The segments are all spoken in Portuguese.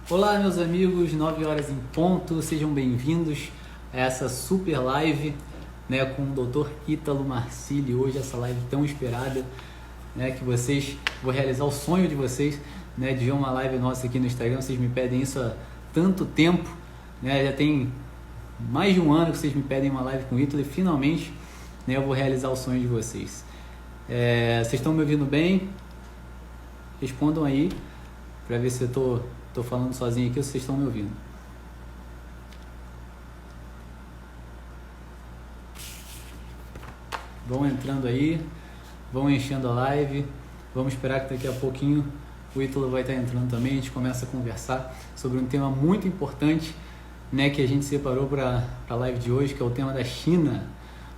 Olá, meus amigos, 9 horas em ponto, sejam bem-vindos a essa super live, né, com o Dr. Ítalo Marcilli. Hoje essa live tão esperada, né, que vou realizar o sonho de vocês, né, de ver uma live nossa aqui no Instagram. Vocês me pedem isso há tanto tempo, né, já tem mais de um ano que vocês me pedem uma live com o Ítalo e finalmente, né, eu vou realizar o sonho de vocês. Vocês estão me ouvindo bem? Respondam aí para ver se eu tô falando sozinho aqui ou se vocês estão me ouvindo. Vão entrando aí, vão enchendo a live. Vamos esperar que daqui a pouquinho o Ítalo vai estar entrando também. A gente começa a conversar sobre um tema muito importante, né, que a gente separou para a live de hoje, que é o tema da China,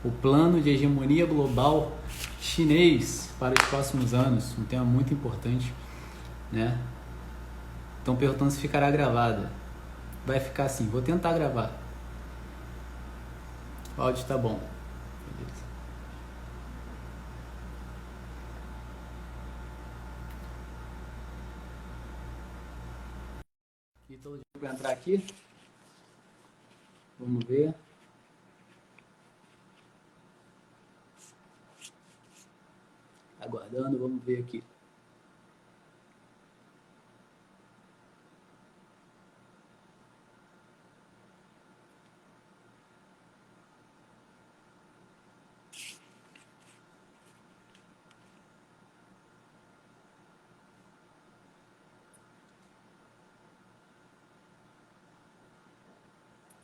o plano de hegemonia global chinês para os próximos anos. Um tema muito importante, né? Estão perguntando se ficará gravada. Vai ficar assim, vou tentar gravar. O áudio está bom. Beleza. Ítalo para entrar aqui. Vamos ver. Aguardando, vamos ver aqui.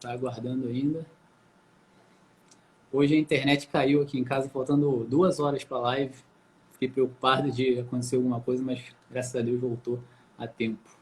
Tá aguardando ainda. Hoje a internet caiu aqui em casa, faltando 2 horas para a live. Fiquei preocupado de acontecer alguma coisa, mas graças a Deus voltou a tempo.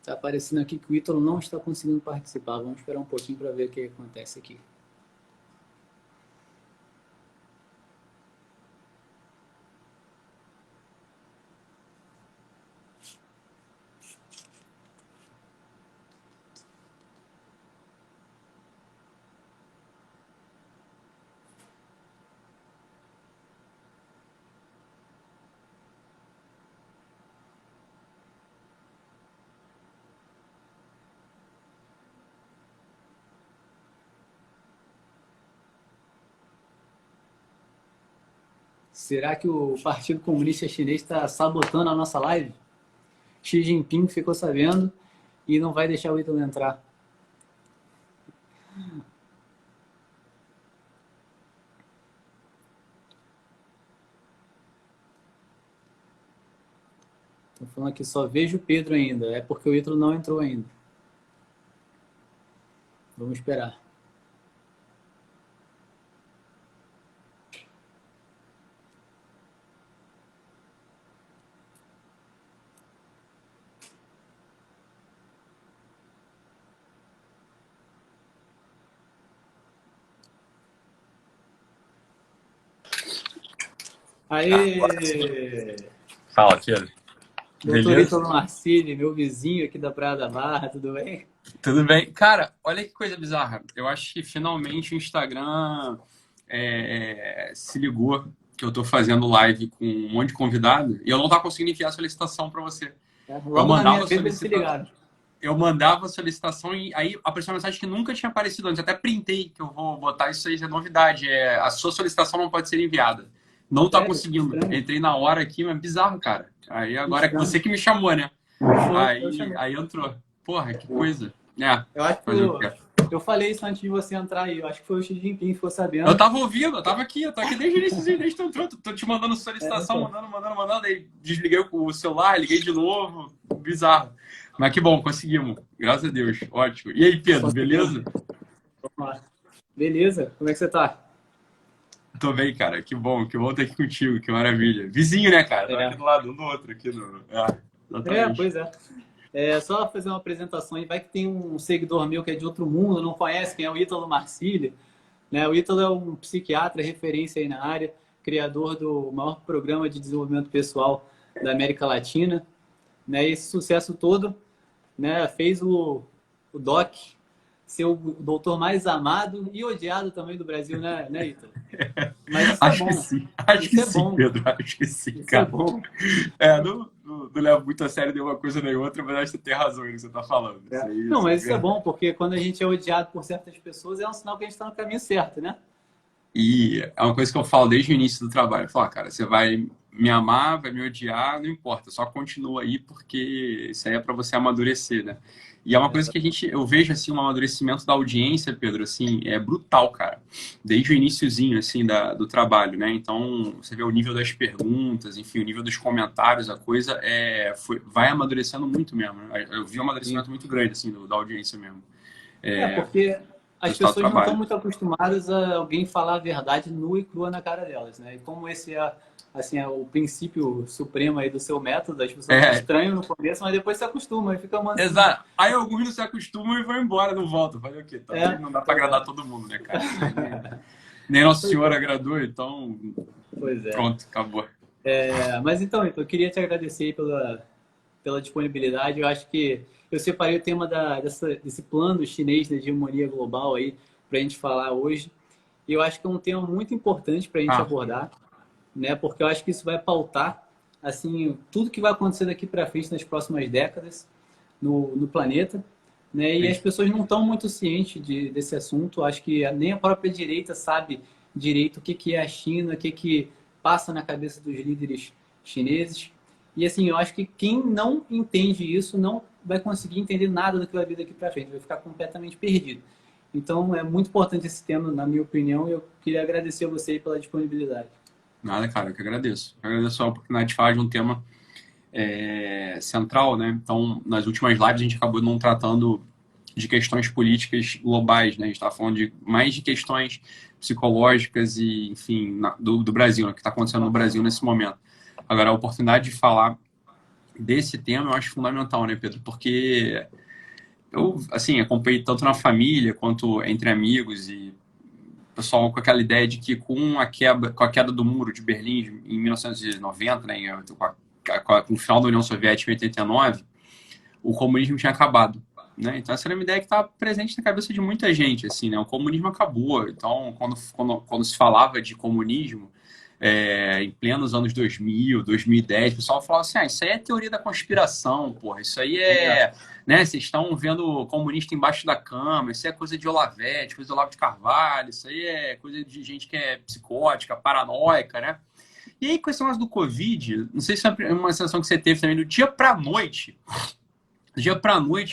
Está aparecendo aqui que o Ítalo não está conseguindo participar. Vamos esperar um pouquinho para ver o que acontece aqui. Será que o Partido Comunista Chinês está sabotando a nossa live? Xi Jinping ficou sabendo e não vai deixar o Ítalo entrar. Estou falando aqui, só vejo o Pedro ainda. É porque o Ítalo não entrou ainda. Vamos esperar. Aê! Fala, Pedro. Doutor Ítalo Marcilli, meu vizinho aqui da Praia da Barra, tudo bem? Tudo bem? Cara, olha que coisa bizarra. Eu acho que finalmente o Instagram se ligou que eu tô fazendo live com um monte de convidado e eu não tava conseguindo enviar a solicitação para você. Logo na minha vez eles se ligaram. Eu mandava a solicitação e aí apareceu uma mensagem que nunca tinha aparecido antes. Até printei, que eu vou botar isso aí, é novidade. A sua solicitação não pode ser enviada. Não tá conseguindo. Entrei na hora aqui, mas bizarro, cara. Aí agora é você que me chamou, né? Aí entrou. Porra, que coisa. Eu acho que eu falei isso antes de você entrar aí. Eu acho que foi o Xi Jinping que ficou sabendo. Eu tava ouvindo, eu tô aqui desde o início, desde que tu entrou. Tô te mandando solicitação, mandando. Aí desliguei o celular, liguei de novo. Bizarro. Mas que bom, conseguimos. Graças a Deus. Ótimo. E aí, Pedro, beleza? Vamos lá. Beleza? Como é que você tá? Tô bem, cara. Que bom estar aqui contigo, que maravilha. Vizinho, né, cara? Tô aqui do lado um do outro, aqui no... exatamente. Pois é. É só fazer uma apresentação aí. Vai que tem um seguidor meu que é de outro mundo, não conhece quem é o Ítalo Marcílio, né? O Ítalo é um psiquiatra, referência aí na área, criador do maior programa de desenvolvimento pessoal da América Latina, né? E esse sucesso todo, né? Fez o Doc ser o doutor mais amado e odiado também do Brasil, né, Ítalo? Mas isso Acho é que bom. sim. Acho que Isso é sim, bom. Pedro. Acho que sim, Isso é cara. bom. Não levo muito a sério nenhuma coisa nem outra, mas acho que você tem razão no que você tá falando. Isso aí, Não, isso é mas isso é verdade. bom, porque quando a gente é odiado por certas pessoas, é um sinal que a gente está no caminho certo, né? E é uma coisa que eu falo desde o início do trabalho. Eu falo, cara, você vai me amar, vai me odiar, não importa, só continua aí porque isso aí é para você amadurecer, né? E é uma coisa que eu vejo assim um amadurecimento da audiência, Pedro, assim, é brutal, cara. Desde o iniciozinho assim do trabalho, né? Então, você vê o nível das perguntas, enfim, o nível dos comentários, a coisa vai amadurecendo muito mesmo, né? Eu vi um amadurecimento muito grande assim da audiência mesmo. Porque as Resultado do pessoas não estão trabalho. muito acostumadas a alguém falar a verdade nua e crua na cara delas, né? E como esse é, assim, é o princípio supremo aí do seu método, as pessoas É, estranham no começo, mas depois se acostumam e fica mansinho. exato. Aí alguns não se acostumam e vão embora, não voltam. Fazer o quê? Também não dá pra Pois é. agradar todo mundo, né, cara? Nem Nossa Senhora agradou, então Pois é. pronto, acabou. Mas então, eu queria te agradecer aí pela disponibilidade. Eu acho que eu separei o tema desse plano chinês de hegemonia global aí para a gente falar hoje. E eu acho que é um tema muito importante para a gente Ah, abordar, né? Porque eu acho que isso vai pautar assim tudo que vai acontecer daqui para frente nas próximas décadas no planeta, né? E as sim. pessoas não estão muito cientes desse assunto. Eu acho que nem a própria direita sabe direito o que é a China, o que passa na cabeça dos líderes chineses. E assim, eu acho que quem não entende isso não vai conseguir entender nada do que vai vir daqui para frente, vai ficar completamente perdido. Então, é muito importante esse tema, na minha opinião, e eu queria agradecer a você aí pela disponibilidade. Nada, cara, eu que agradeço. Eu agradeço a oportunidade de falar de um tema central, né? Então, nas últimas lives a gente acabou não tratando de questões políticas globais, né? A gente estava falando mais de questões psicológicas e, enfim, do Brasil, né? O que está acontecendo no Brasil nesse momento. Agora, a oportunidade de falar desse tema eu acho fundamental, né, Pedro? Porque eu, assim, acompanhei tanto na família quanto entre amigos e o pessoal com aquela ideia de que com a queda do muro de Berlim em 1990, né, com o final da União Soviética em 89, o comunismo tinha acabado. Né? Então, essa era uma ideia que estava presente na cabeça de muita gente. Assim, né? O comunismo acabou. Então, quando se falava de comunismo, em plenos anos 2000, 2010, o pessoal falava assim, isso aí é teoria da conspiração, porra, isso aí né, vocês estão vendo o comunista embaixo da cama, isso é coisa de Olavete, coisa do Olavo de Carvalho, isso aí é coisa de gente que é psicótica, paranoica, né? E aí, com esse negócio do Covid, não sei se é uma sensação que você teve também, do dia pra noite,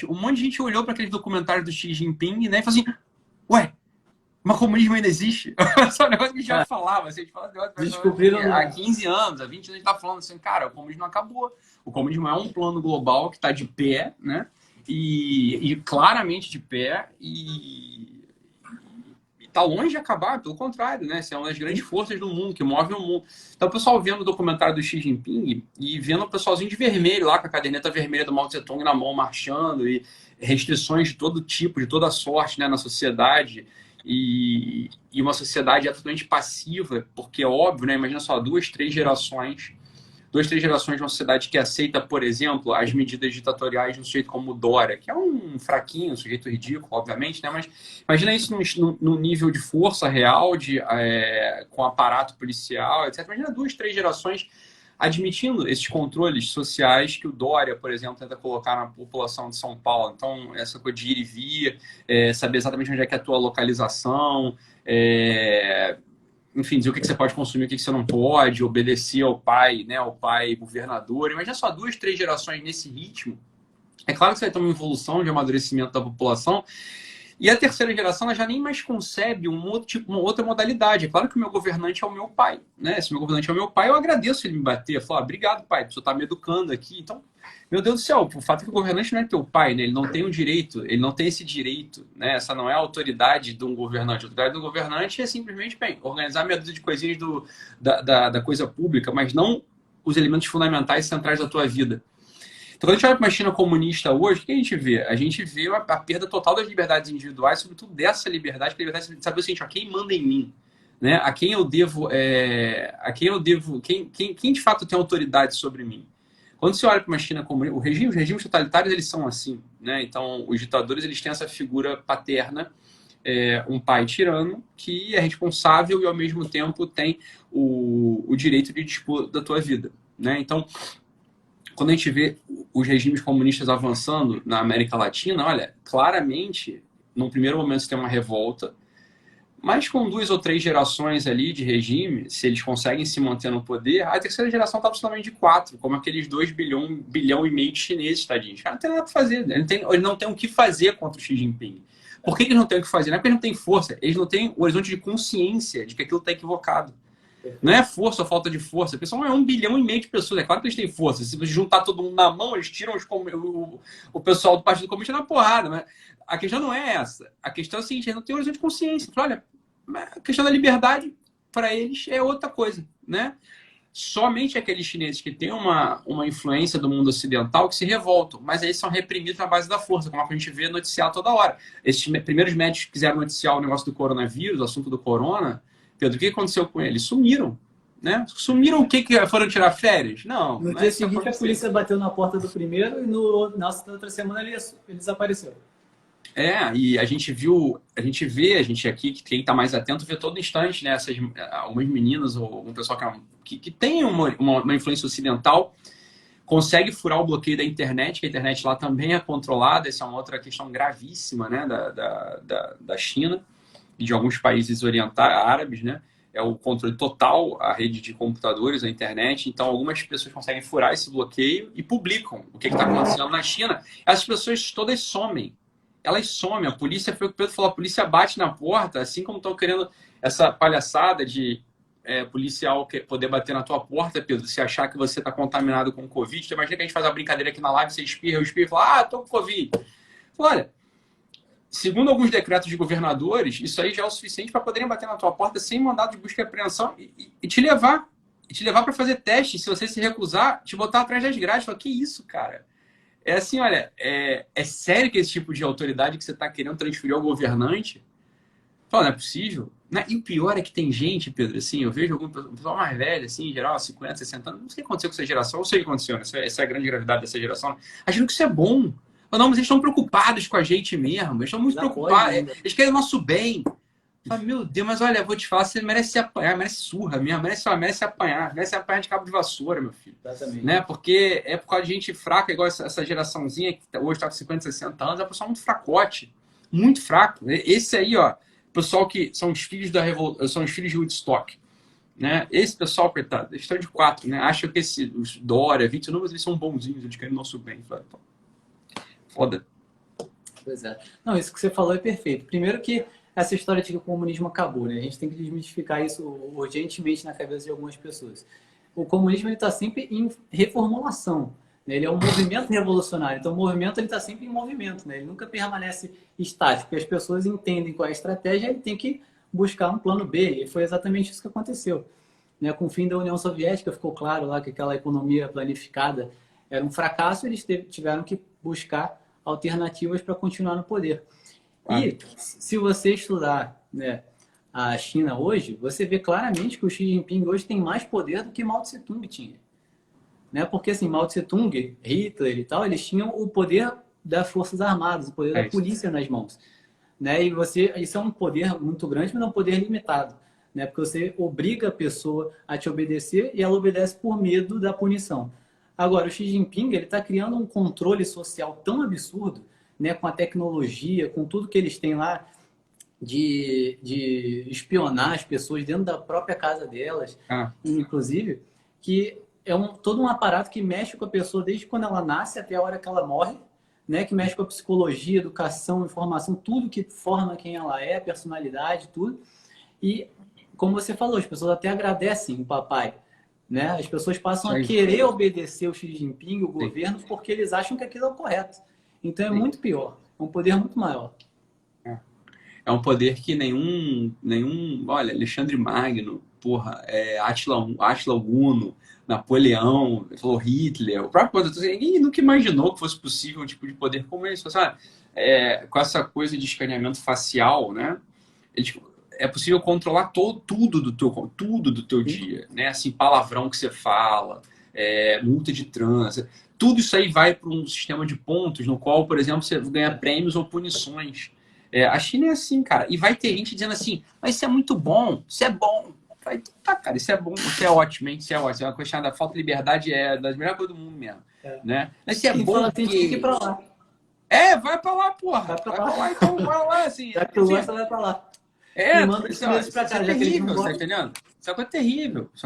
um monte de gente olhou para aqueles documentários do Xi Jinping, né, e falou assim, ué, mas o comunismo ainda existe? Esse é um negócio que a gente já falava. Assim, a gente fala Descobriram há 15 anos, há 20 anos, a gente está falando assim, cara, o comunismo não acabou. O comunismo é um plano global que está de pé, né? E claramente de pé, e está longe de acabar, pelo contrário, né? Essa é uma das grandes forças do mundo, que move o mundo. Então, o pessoal vendo o documentário do Xi Jinping e vendo o pessoalzinho de vermelho lá, com a caderneta vermelha do Mao Tse-tung na mão, marchando, e restrições de todo tipo, de toda sorte, né, na sociedade. E uma sociedade absolutamente passiva, porque é óbvio, né? Imagina só, duas, três gerações de uma sociedade que aceita, por exemplo, as medidas ditatoriais de um sujeito como o Dória, que é um fraquinho, um sujeito ridículo, obviamente, né? Mas imagina isso num nível de força real, com aparato policial, etc. Imagina duas, três gerações admitindo esses controles sociais que o Dória, por exemplo, tenta colocar na população de São Paulo. Então, essa coisa de ir e vir, saber exatamente onde é que é a tua localização, enfim, dizer o que você pode consumir, o que você não pode, obedecer ao pai, né, ao pai governador. Imagina só duas, três gerações nesse ritmo. É claro que você vai ter uma evolução de amadurecimento da população, E a terceira geração ela já nem mais concebe um outro tipo, uma outra modalidade. É claro que o meu governante é o meu pai, né? Se o meu governante é o meu pai, eu agradeço ele me bater. Eu falo, obrigado, pai, você está me educando aqui. Então, meu Deus do céu, o fato é que o governante não é teu pai, né? Ele não tem o direito, ele não tem esse direito, né? Essa não é a autoridade de um governante. A autoridade do governante é simplesmente, bem, organizar meia dúzia de coisinhas da coisa pública, mas não os elementos fundamentais centrais da tua vida. Então, quando a gente olha para uma China comunista hoje, o que a gente vê? A gente vê a perda total das liberdades individuais, sobretudo dessa liberdade, que é a liberdade de saber o seguinte, ó, quem manda em mim? Né? A quem eu devo... quem de fato tem autoridade sobre mim? Quando você olha para uma China comunista, os regimes totalitários, eles são assim. Né? Então, os ditadores, eles têm essa figura paterna, um pai tirano, que é responsável e, ao mesmo tempo, tem o direito de dispor da tua vida. Né? Então, quando a gente vê os regimes comunistas avançando na América Latina, olha, claramente, num primeiro momento você tem uma revolta, mas com 2 ou 3 gerações ali de regime, se eles conseguem se manter no poder, a terceira geração está absolutamente de 4, como aqueles 2 bilhão e meio de chineses, tadinhos. Os caras não tem nada para fazer, eles não têm o que fazer contra o Xi Jinping. Por que eles não têm o que fazer? Não é porque eles não têm força, eles não têm o horizonte de consciência de que aquilo está equivocado. Não é força ou falta de força. O pessoal é 1,5 bilhão de pessoas. É claro que eles têm força. Se você juntar todo mundo na mão, eles tiram o pessoal do Partido Comunista na porrada. Mas a questão não é essa. A questão é a seguinte, eles não têm horizonte de consciência. Olha, a questão da liberdade, para eles, é outra coisa. Né? Somente aqueles chineses que têm uma influência do mundo ocidental que se revoltam. Mas eles são reprimidos na base da força, como a gente vê noticiar toda hora. Esses primeiros médicos que quiseram noticiar o negócio do coronavírus, o assunto do corona... Pedro, o que aconteceu com eles? Sumiram. Né? Sumiram o que foram tirar férias? Não. No dia seguinte, a polícia bateu na porta do primeiro e na outra semana ele desapareceu. E a gente aqui, quem está mais atento, vê todo instante, né? Algumas meninas ou algum pessoal que tem uma influência ocidental consegue furar o bloqueio da internet, que a internet lá também é controlada. Essa é uma outra questão gravíssima, né? da China e de alguns países árabes, né? É o controle total, a rede de computadores, a internet. Então, algumas pessoas conseguem furar esse bloqueio e publicam o que está acontecendo na China. Essas pessoas todas somem. Elas somem. A polícia, foi o que o Pedro falou, a polícia bate na porta, assim como estão querendo essa palhaçada de policial poder bater na tua porta, Pedro, se achar que você está contaminado com Covid. Então, imagina que a gente faz uma brincadeira aqui na live, você espirra, eu espirro e fala, tô com Covid. Olha, segundo alguns decretos de governadores, isso aí já é o suficiente para poderem bater na tua porta sem mandado de busca e apreensão e te levar. E te levar para fazer teste. Se você se recusar, te botar atrás das grades. Fala, que isso, cara? É assim, olha, é sério que esse tipo de autoridade que você está querendo transferir ao governante? Fala, não é possível. Né? E o pior é que tem gente, Pedro, assim, eu vejo algum pessoal mais velho, assim, em geral, 50, 60 anos, não sei o que aconteceu com essa geração, não sei o que aconteceu, né? Essa é a grande gravidade dessa geração, achando que isso é bom. Não, mas eles estão preocupados com a gente mesmo. Eles estão muito preocupados. Eles querem o nosso bem. Fala, meu Deus, mas olha, vou te falar, você merece apanhar, merece surra mesmo, merece apanhar de cabo de vassoura, meu filho. Exatamente. Né? Porque é por causa de gente fraca, igual essa geraçãozinha que hoje está com 50, 60 anos, é um pessoal muito fracote. Muito fraco. Esse aí, ó, pessoal que são os filhos da revolução, são os filhos de Woodstock. Né? Esse pessoal, coitado, eles estão de 4, né? Acham que os Dória, 20 números, eles são bonzinhos, eles querem o nosso bem. Fala, foda. Pois é. Não, isso que você falou é perfeito. Primeiro que essa história de que o comunismo acabou, né? A gente tem que desmistificar isso urgentemente na cabeça de algumas pessoas. O comunismo está sempre em reformulação, né? Ele é um movimento revolucionário. Então, o movimento está sempre em movimento, né? Ele nunca permanece estático. Porque as pessoas entendem qual é a estratégia e tem que buscar um plano B. E foi exatamente isso que aconteceu. Né? Com o fim da União Soviética, ficou claro lá que aquela economia planificada era um fracasso. Eles tiveram que buscar alternativas para continuar no poder. E se você estudar, né, a China hoje, você vê claramente que o Xi Jinping hoje tem mais poder do que Mao Tse Tung tinha. Né? Porque assim, Mao Tse Tung, Hitler e tal, eles tinham o poder das Forças Armadas, o poder da polícia nas mãos. Né? E isso é um poder muito grande, mas é um poder limitado. Né? Porque você obriga a pessoa a te obedecer e ela obedece por medo da punição. Agora, o Xi Jinping está criando um controle social tão absurdo, né, com a tecnologia, com tudo que eles têm lá de espionar as pessoas dentro da própria casa delas, inclusive, que é todo um aparato que mexe com a pessoa desde quando ela nasce até a hora que ela morre, né, que mexe com a psicologia, educação, informação, tudo que forma quem ela é, personalidade, tudo. E, como você falou, as pessoas até agradecem o papai, né? As pessoas passam a querer obedecer o Xi Jinping, o governo, porque eles acham que aquilo é o correto. Então é muito pior, é um poder muito maior. É um poder que olha, Alexandre Magno, porra, Átila Huno, Napoleão, falou Hitler, o próprio ninguém nunca imaginou que fosse possível um tipo de poder como esse, sabe? Com essa coisa de escaneamento facial, né? É possível controlar tudo do teu dia, né? Assim, palavrão que você fala, multa de trânsito, tudo isso aí vai para um sistema de pontos no qual, por exemplo, você ganha prêmios ou punições. A China é assim, cara. E vai ter gente dizendo assim, mas isso é muito bom, isso é bom. Tá, cara, isso é bom, isso é ótimo, hein? Isso é ótimo. É uma questão da falta de liberdade, das melhores coisas do mundo mesmo. Né? Mas isso é bom fala, tem que ir pra lá. Vai pra lá, porra. Vai pra lá, então vai lá, assim. Já que tu gosta, vai pra lá. Isso é terrível, você tá entendendo? Isso é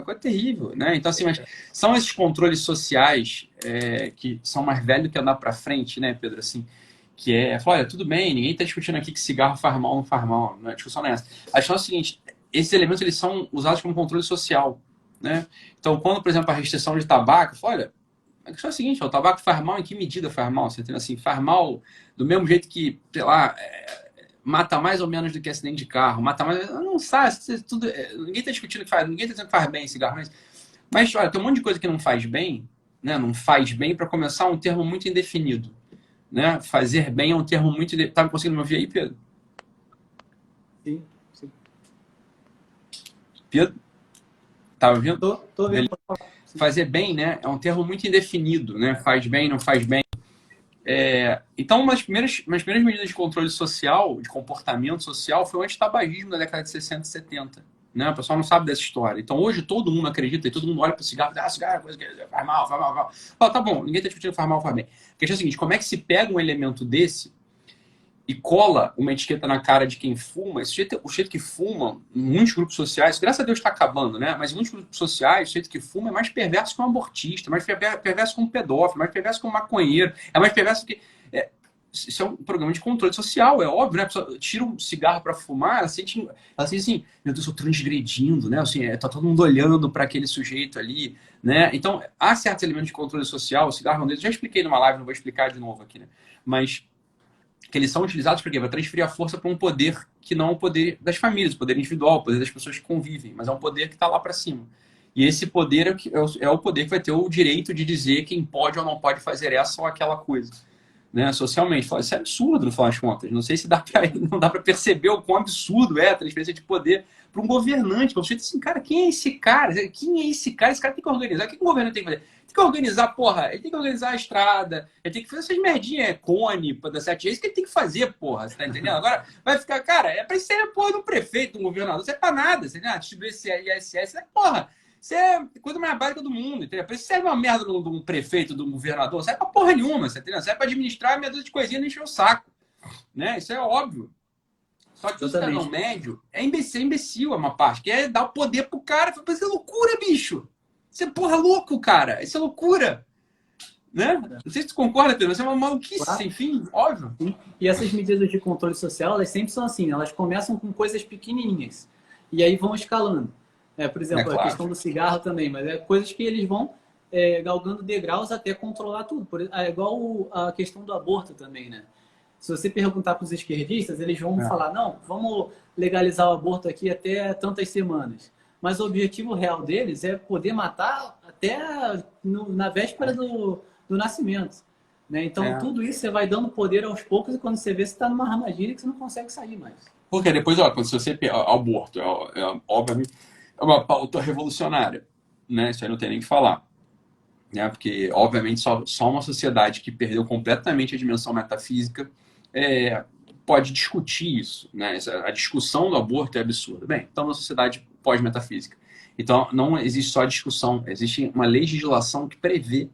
coisa terrível, né? Então, assim, mas são esses controles sociais que são mais velhos que andar pra frente, né, Pedro? Assim, que olha, tudo bem, ninguém está discutindo aqui que cigarro faz mal ou não faz mal, a discussão não é essa. A questão é a seguinte, esses elementos eles são usados como controle social, né? Então, quando, por exemplo, a restrição de tabaco, olha, a questão é a seguinte, o tabaco faz mal, em que medida faz mal? Você entende assim, faz mal do mesmo jeito que, sei lá, mata mais ou menos do que acidente de carro, mata mais, não sabe, tudo, ninguém está discutindo que faz, ninguém está dizendo que faz bem cigarro, mas olha, tem um monte de coisa que não faz bem, né? Não faz bem, para começar, um termo muito indefinido. Né? Fazer bem é um termo muito... Tá conseguindo me ouvir aí, Pedro? Sim. Pedro? Tá ouvindo? Tô ouvindo. Fazer bem, né? É um termo muito indefinido, né? Faz bem, não faz bem. Então, umas primeiras medidas de controle social, de comportamento social, foi o antitabagismo da década de 60 e 70. Né? O pessoal não sabe dessa história. Então, hoje, todo mundo acredita e todo mundo olha para o cigarro e diz, cigarro é coisa que faz mal. Fala, tá bom, ninguém está discutindo faz mal, faz bem. A questão é a seguinte, como é que se pega um elemento desse e cola uma etiqueta na cara de quem fuma? O jeito que fuma, em muitos grupos sociais, graças a Deus está acabando, né? Mas em muitos grupos sociais, o jeito que fuma é mais perverso que um abortista, mais perverso que um pedófilo, mais perverso que um maconheiro, é mais perverso que... Isso é um programa de controle social, é óbvio, né? A pessoa tira um cigarro para fumar, ela sente assim, meu Deus, eu estou transgredindo, né? Assim, tá todo mundo olhando para aquele sujeito ali, né? Então, há certos elementos de controle social, o cigarro é um deles, já expliquei numa live, não vou explicar de novo aqui, né? Mas que eles são utilizados para quê? Para transferir a força para um poder que não é o poder das famílias, o poder individual, o poder das pessoas que convivem, mas é um poder que está lá para cima. E esse poder é o poder que vai ter o direito de dizer quem pode ou não pode fazer essa ou aquela coisa. Né, socialmente. Isso é absurdo, no final das contas. Não sei se não dá para perceber o quão absurdo é a transferência de poder para um governante. Para você dizer assim, cara, quem é esse cara? Quem é esse cara? Esse cara tem que organizar. O que o governo tem que fazer? Tem que organizar, porra. Ele tem que organizar a estrada. Ele tem que fazer essas merdinhas, cone, da 7 isso que ele tem que fazer, porra. Você tá entendendo? Agora vai ficar, cara, é para ser, porra, de um prefeito, de um governador. Isso é para nada. Você distribuir esse ISS, porra. Isso é a coisa mais básica do mundo, entendeu? Por isso serve uma merda de um prefeito, de um governador, serve pra porra nenhuma, você entendeu? Serve pra administrar a meia dúzia de coisinha e não encher o saco. Né? Isso é óbvio. Só que o cidadão médio é imbecil, é uma parte, que é dar o poder pro cara. Isso é loucura, bicho. Isso é porra louco, cara. Isso é loucura. Né? Não sei se tu concorda, Pedro. Isso é uma maluquice, claro. Sem fim, óbvio. Sim. E essas medidas de controle social, elas sempre são assim, elas começam com coisas pequenininhas. E aí vão escalando. Por exemplo, claro. A questão do cigarro também, mas é coisas que eles vão galgando degraus até controlar tudo. É igual a questão do aborto também, né? Se você perguntar para os esquerdistas, eles vão falar, não, vamos legalizar o aborto aqui até tantas semanas. Mas o objetivo real deles é poder matar até na véspera do nascimento. Né? Então, tudo isso você vai dando poder aos poucos e quando você vê, você está numa armadilha que você não consegue sair mais. Porque depois, quando você... Aborto, obviamente... É uma pauta revolucionária, né? Isso aí não tem nem o que falar. Né? Porque, obviamente, só uma sociedade que perdeu completamente a dimensão metafísica pode discutir isso. Né? A discussão do aborto é absurda. Bem, então, uma sociedade pós-metafísica. Então, não existe só a discussão, existe uma legislação que prevê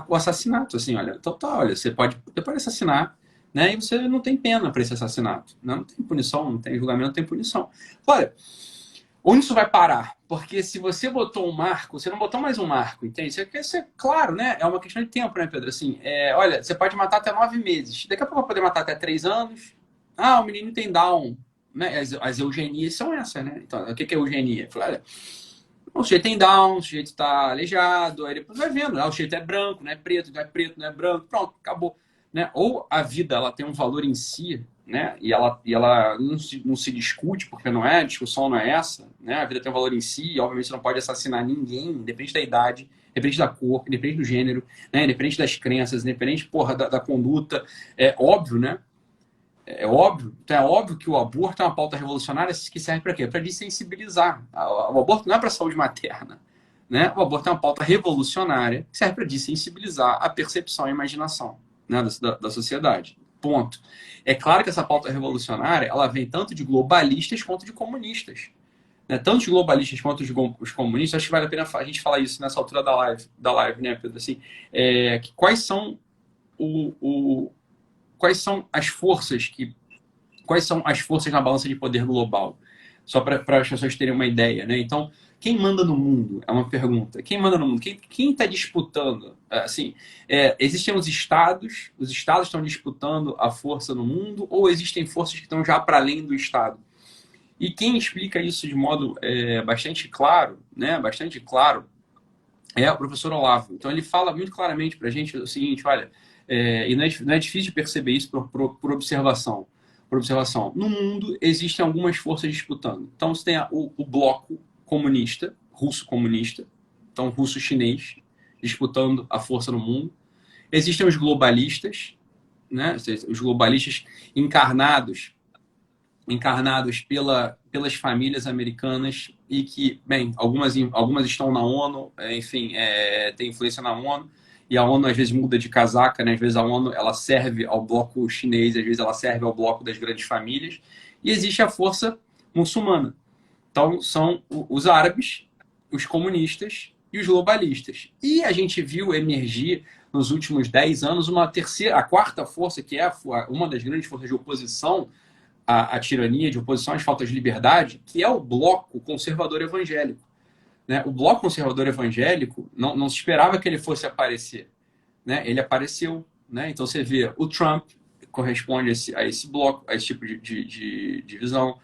o assassinato. Assim, olha, então, olha, você pode assassinar, né? E você não tem pena para esse assassinato. Não tem punição, não tem julgamento, não tem punição. Olha... Onde isso vai parar? Porque se você botou um marco, você não botou mais um marco, entende? Isso é claro, né? É uma questão de tempo, né, Pedro? Assim, olha, você pode matar até 9 meses. Daqui a pouco vai poder matar até 3 anos. Ah, o menino tem Down. Né? As eugenias são essas, né? Então, o que é eugenia? Olha, o sujeito tem Down, o sujeito está aleijado, aí depois vai vendo, né? O sujeito é branco, não é preto, não é preto, não é branco, pronto, acabou. Né? Ou a vida ela tem um valor em si, né? E ela não se discute, porque não é, a discussão não é essa, né? A vida tem um valor em si, e obviamente você não pode assassinar ninguém, independente da idade, independente da cor, independente do gênero, né? Independente das crenças, independente, porra, da conduta. É óbvio, né? É óbvio. Então é óbvio que o aborto é uma pauta revolucionária que serve para quê? Para dessensibilizar. O aborto não é para a saúde materna, né? O aborto é uma pauta revolucionária que serve para dessensibilizar a percepção e a imaginação, né, da sociedade. Ponto. É claro que essa pauta revolucionária ela vem tanto de globalistas quanto de comunistas. Né? Tanto os globalistas quanto os comunistas, acho que vale a pena a gente falar isso nessa altura da live, né, Pedro? Assim, quais são quais são as forças na balança de poder global? Só para as pessoas terem uma ideia, né? Então, quem manda no mundo? É uma pergunta. Quem manda no mundo? Quem está disputando? Assim, existem os estados estão disputando a força no mundo, ou existem forças que estão já para além do Estado? E quem explica isso de modo bastante claro, né? Bastante claro, é o professor Olavo. Então, ele fala muito claramente para a gente o seguinte, olha, e não é difícil de perceber isso por observação. Por observação. No mundo, existem algumas forças disputando. Então, você tem o bloco comunista, russo comunista, então russo-chinês, disputando a força no mundo. Existem os globalistas, né? Os globalistas encarnados pelas famílias americanas e que, bem, algumas estão na ONU, enfim, tem influência na ONU, e a ONU às vezes muda de casaca, né? Às vezes a ONU ela serve ao bloco chinês, às vezes ela serve ao bloco das grandes famílias, e existe a força muçulmana. Então são os árabes, os comunistas e os globalistas. E a gente viu emergir nos últimos 10 anos a quarta força, que é uma das grandes forças de oposição à tirania, de oposição às faltas de liberdade, que é o bloco conservador evangélico. Né? O bloco conservador evangélico, não se esperava que ele fosse aparecer. Né? Ele apareceu. Né? Então você vê, o Trump corresponde a esse bloco, a esse tipo de visão.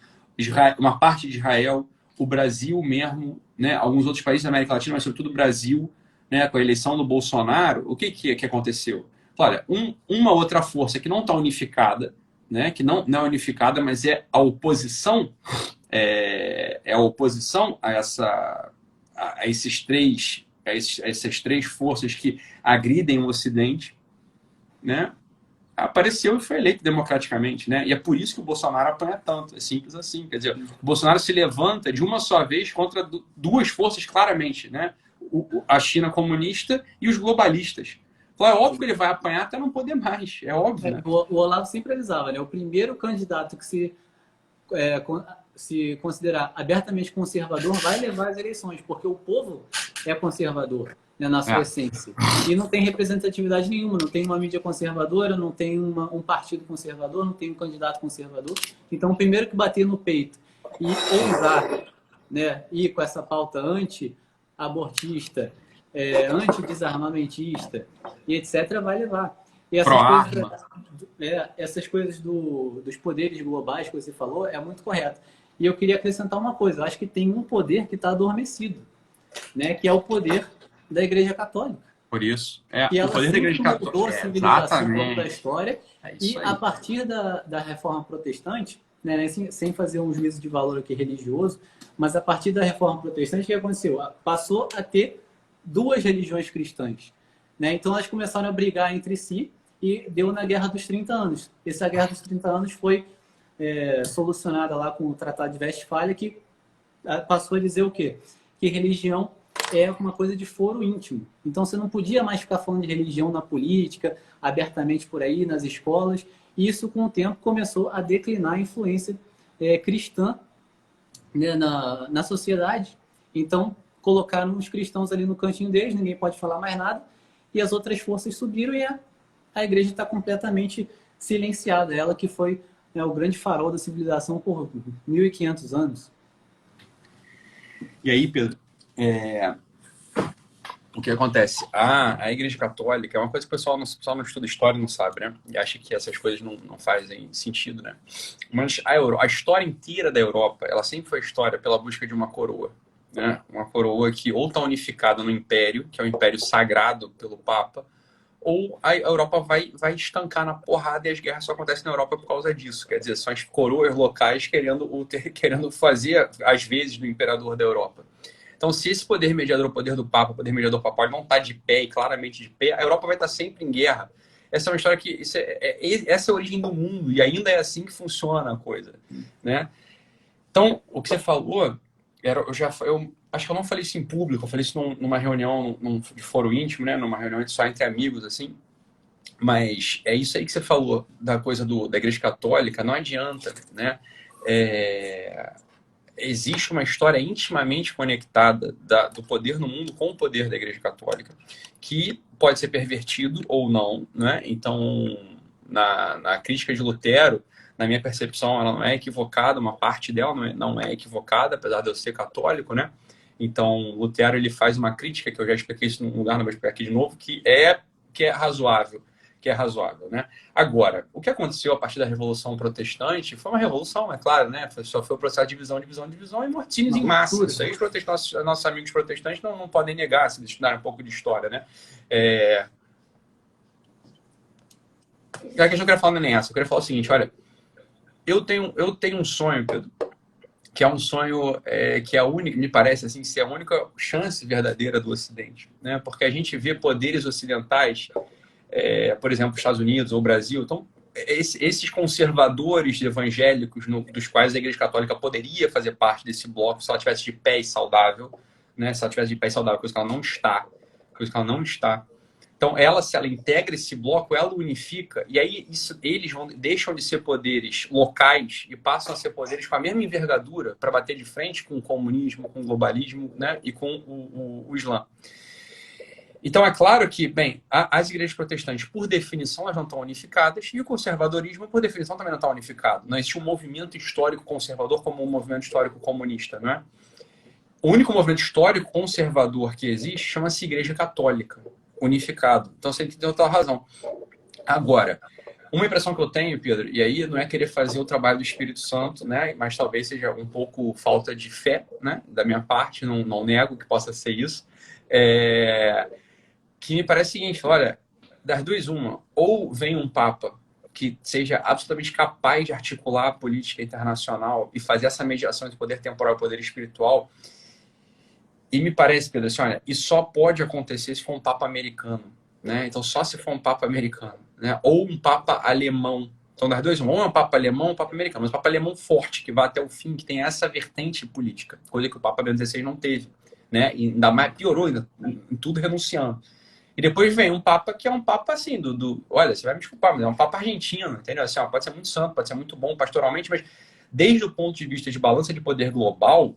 Uma parte de Israel, o Brasil mesmo, né? Alguns outros países da América Latina, mas sobretudo o Brasil, né? Com a eleição do Bolsonaro, o que aconteceu? Olha, uma outra força que não está unificada, né? Que não é unificada, mas é a oposição, a oposição a essas três forças que agridem o Ocidente, né? Apareceu e foi eleito democraticamente, né? E é por isso que o Bolsonaro apanha tanto, é simples assim. Quer dizer, o Bolsonaro se levanta de uma só vez contra duas forças claramente, né? A China comunista e os globalistas. Então, é óbvio que ele vai apanhar até não poder mais, é óbvio, né? O Olavo sempre avisava, né? O primeiro candidato que se considerar abertamente conservador vai levar as eleições, porque o povo é conservador, né, na sua essência. E não tem representatividade nenhuma, não tem uma mídia conservadora, não tem um partido conservador, não tem um candidato conservador. Então, o primeiro que bater no peito e ousar, né, ir com essa pauta anti-abortista, anti-desarmamentista e etc., vai levar. E essas coisas dos poderes globais que você falou é muito correto. E eu queria acrescentar uma coisa. Eu acho que tem um poder que está adormecido, né? Que é o poder da Igreja Católica. Por isso. O poder da Igreja Católica mudou a civilização ao longo da história. E a partir da Reforma Protestante, né, sem fazer um juízo de valor aqui religioso, mas a partir da Reforma Protestante, o que aconteceu? Passou a ter duas religiões cristãs. Né? Então, elas começaram a brigar entre si e deu na Guerra dos 30 Anos. Essa Guerra dos 30 Anos foi solucionada lá com o Tratado de Westfália, que passou a dizer o quê? Que religião é uma coisa de foro íntimo. Então, você não podia mais ficar falando de religião na política, abertamente por aí, nas escolas. E isso, com o tempo, começou a declinar a influência cristã, né, na sociedade. Então, colocaram os cristãos ali no cantinho deles, ninguém pode falar mais nada, e as outras forças subiram e a igreja está completamente silenciada. Ela que foi o grande farol da civilização por 1.500 anos. E aí, Pedro, o que acontece? A Igreja Católica é uma coisa que o pessoal não estuda história e não sabe, né? E acha que essas coisas não fazem sentido, né? Mas a história inteira da Europa, ela sempre foi história pela busca de uma coroa, né? Uma coroa que ou está unificada no Império, que é o Império sagrado pelo Papa, ou a Europa vai estancar na porrada e as guerras só acontecem na Europa por causa disso. Quer dizer, são as coroas locais querendo fazer às vezes do imperador da Europa. Então, se esse poder mediador, o poder do Papa, o poder mediador papal, não está de pé e claramente de pé, a Europa vai estar sempre em guerra. Essa é uma história que... essa é a origem do mundo, e ainda é assim que funciona a coisa, né? Então, o que você falou, eu acho que eu não falei isso em público, eu falei isso numa reunião, de foro íntimo, né? Numa reunião só entre amigos, assim. Mas é isso aí que você falou, da coisa da Igreja Católica, não adianta, né? Existe uma história intimamente conectada do poder no mundo com o poder da Igreja Católica, que pode ser pervertido ou não, né? Então, na crítica de Lutero, na minha percepção, ela não é equivocada, uma parte dela não é equivocada, apesar de eu ser católico, né? Então, Lutero, ele faz uma crítica, que eu já expliquei isso num lugar, não vou explicar aqui de novo, que é razoável, né? Agora, o que aconteceu a partir da Revolução Protestante foi uma revolução, é claro, né? Só foi o processo de divisão e mortinhos em massa. Isso aí nossos amigos protestantes não podem negar, se estudarem um pouco de história, né? A questão que eu quero falar não é nem essa. Eu quero falar o seguinte, olha, eu tenho um sonho, Pedro, que é um sonho que é a única, me parece assim, ser a única chance verdadeira do Ocidente, né? Porque a gente vê poderes ocidentais, por exemplo, os Estados Unidos ou o Brasil. Então, esses conservadores evangélicos, dos quais a Igreja Católica poderia fazer parte desse bloco, se ela tivesse de pé e saudável, né? Se ela tivesse de pé e saudável, coisa que ela não está. Então, se ela integra esse bloco, ela unifica, e aí eles deixam de ser poderes locais e passam a ser poderes com a mesma envergadura para bater de frente com o comunismo, com o globalismo, né? E com o Islã. Então, é claro que, bem, as igrejas protestantes, por definição, elas não estão unificadas, e o conservadorismo, por definição, também não está unificado. Não existe um movimento histórico conservador como um movimento histórico comunista, não é? O único movimento histórico conservador que existe chama-se Igreja Católica, unificado. Então, você tem toda a razão. Agora, uma impressão que eu tenho, Pedro, e aí não é querer fazer o trabalho do Espírito Santo, né? Mas talvez seja um pouco falta de fé, né? Da minha parte, não nego que possa ser isso. Que me parece o seguinte, olha, das duas uma, ou vem um Papa que seja absolutamente capaz de articular a política internacional e fazer essa mediação entre poder temporal e poder espiritual, e me parece, Pedro, assim, olha, isso só pode acontecer se for um Papa americano, né? Então, só se for um Papa americano, né? Ou um Papa alemão. Então, das duas uma, ou é um Papa alemão ou um Papa americano, mas um Papa alemão forte, que vá até o fim, que tem essa vertente política, coisa que o Papa Bento XVI não teve, né? E ainda mais piorou, ainda, em tudo renunciando. E depois vem um Papa que é um Papa assim, olha, você vai me desculpar, mas é um Papa argentino, entendeu? Assim, ó, pode ser muito santo, pode ser muito bom pastoralmente, mas desde o ponto de vista de balança de poder global,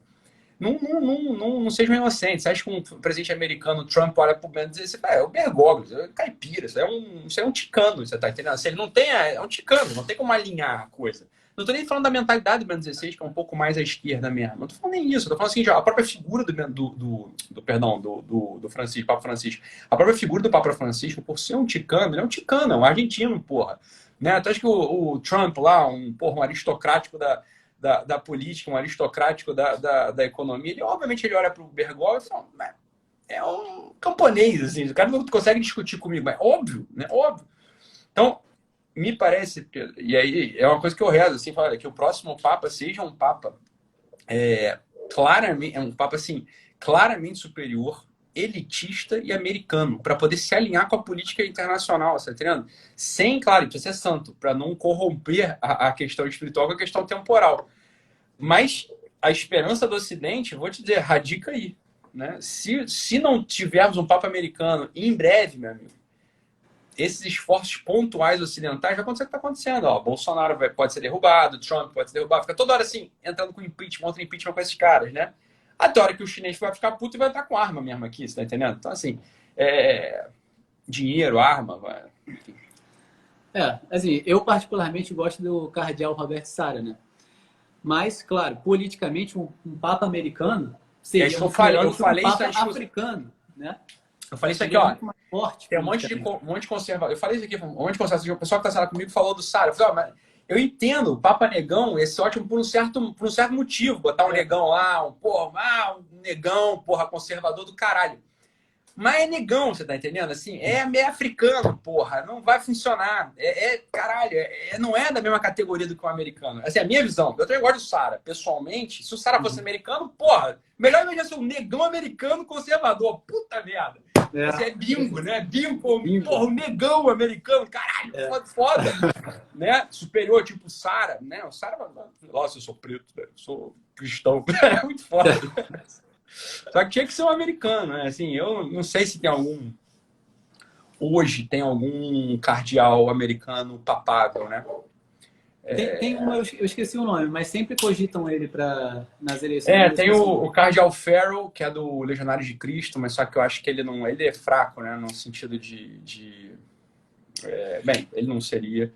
não sejam inocentes. Você acha que um presidente americano, Trump, olha pro Bento e diz assim, é o Bergoglio, é caipira, isso é um ticano, você tá entendendo? Se ele não tem, é um ticano, não tem como alinhar a coisa. Não tô nem falando da mentalidade do Bento XVI, que é um pouco mais à esquerda mesmo. Não tô falando nem isso. Eu tô falando assim, a própria figura do Francisco, Papa Francisco. A própria figura do Papa Francisco, por ser um ticano, ele é um ticano, é um argentino, porra. Né? Até acho que o Trump lá, um aristocrático da política, um aristocrático da economia, obviamente ele olha pro Bergoglio e fala, é um camponês, assim, o cara não consegue discutir comigo, mas óbvio, né? Óbvio. Então, me parece, Pedro, e aí é uma coisa que eu rezo, assim, fala, que o próximo Papa seja um Papa claramente superior, elitista e americano, para poder se alinhar com a política internacional, você tá entendendo? Sem, claro, precisa ser santo, para não corromper a questão espiritual com a questão temporal. Mas a esperança do Ocidente, vou te dizer, radica aí, né? Se não tivermos um Papa americano em breve, meu amigo, esses esforços pontuais ocidentais vai acontecer o que está acontecendo. Ó, Bolsonaro pode ser derrubado, Trump pode ser derrubado, fica toda hora assim, entrando com impeachment, outro impeachment com esses caras, né? Até a hora que o chinês vai ficar puto e vai estar com arma mesmo aqui, você tá entendendo? Então, assim, dinheiro, arma, enfim. Assim, eu particularmente gosto do cardeal Roberto Sara, né? Mas, claro, politicamente, um Papa americano seria eu falei isso africano, né? Eu falei isso aqui, ó. Forte, tem um monte de conservador. Eu falei isso aqui, um monte de conservador. O pessoal que está comigo falou do Sara. Eu falei, ó, mas eu entendo o Papa Negão, esse ótimo por um certo motivo. Botar um negão lá, um negão, porra, conservador do caralho. Mas é negão, você tá entendendo? Assim, é meio africano, porra. Não vai funcionar. Caralho, não é da mesma categoria do que o americano. Assim, a minha visão. Eu também gosto do Sara. Pessoalmente, se o Sara fosse americano, porra, melhor imagina ser um negão americano conservador. Puta merda. Assim, é bingo, né? Bingo. Porra, um negão americano, caralho, foda. Né? Superior, tipo o Sara, né? O Sara, nossa, eu sou preto, né? Eu sou cristão. É muito foda. Só que tinha que ser um americano, né? Assim, eu não sei se tem algum... Hoje tem algum cardeal americano papável, né? Tem um, eu esqueci o nome, mas sempre cogitam ele nas eleições. Tem o cardeal Farrell, que é do Legionários de Cristo, mas só que eu acho que ele é fraco, né? No sentido bem, ele não seria.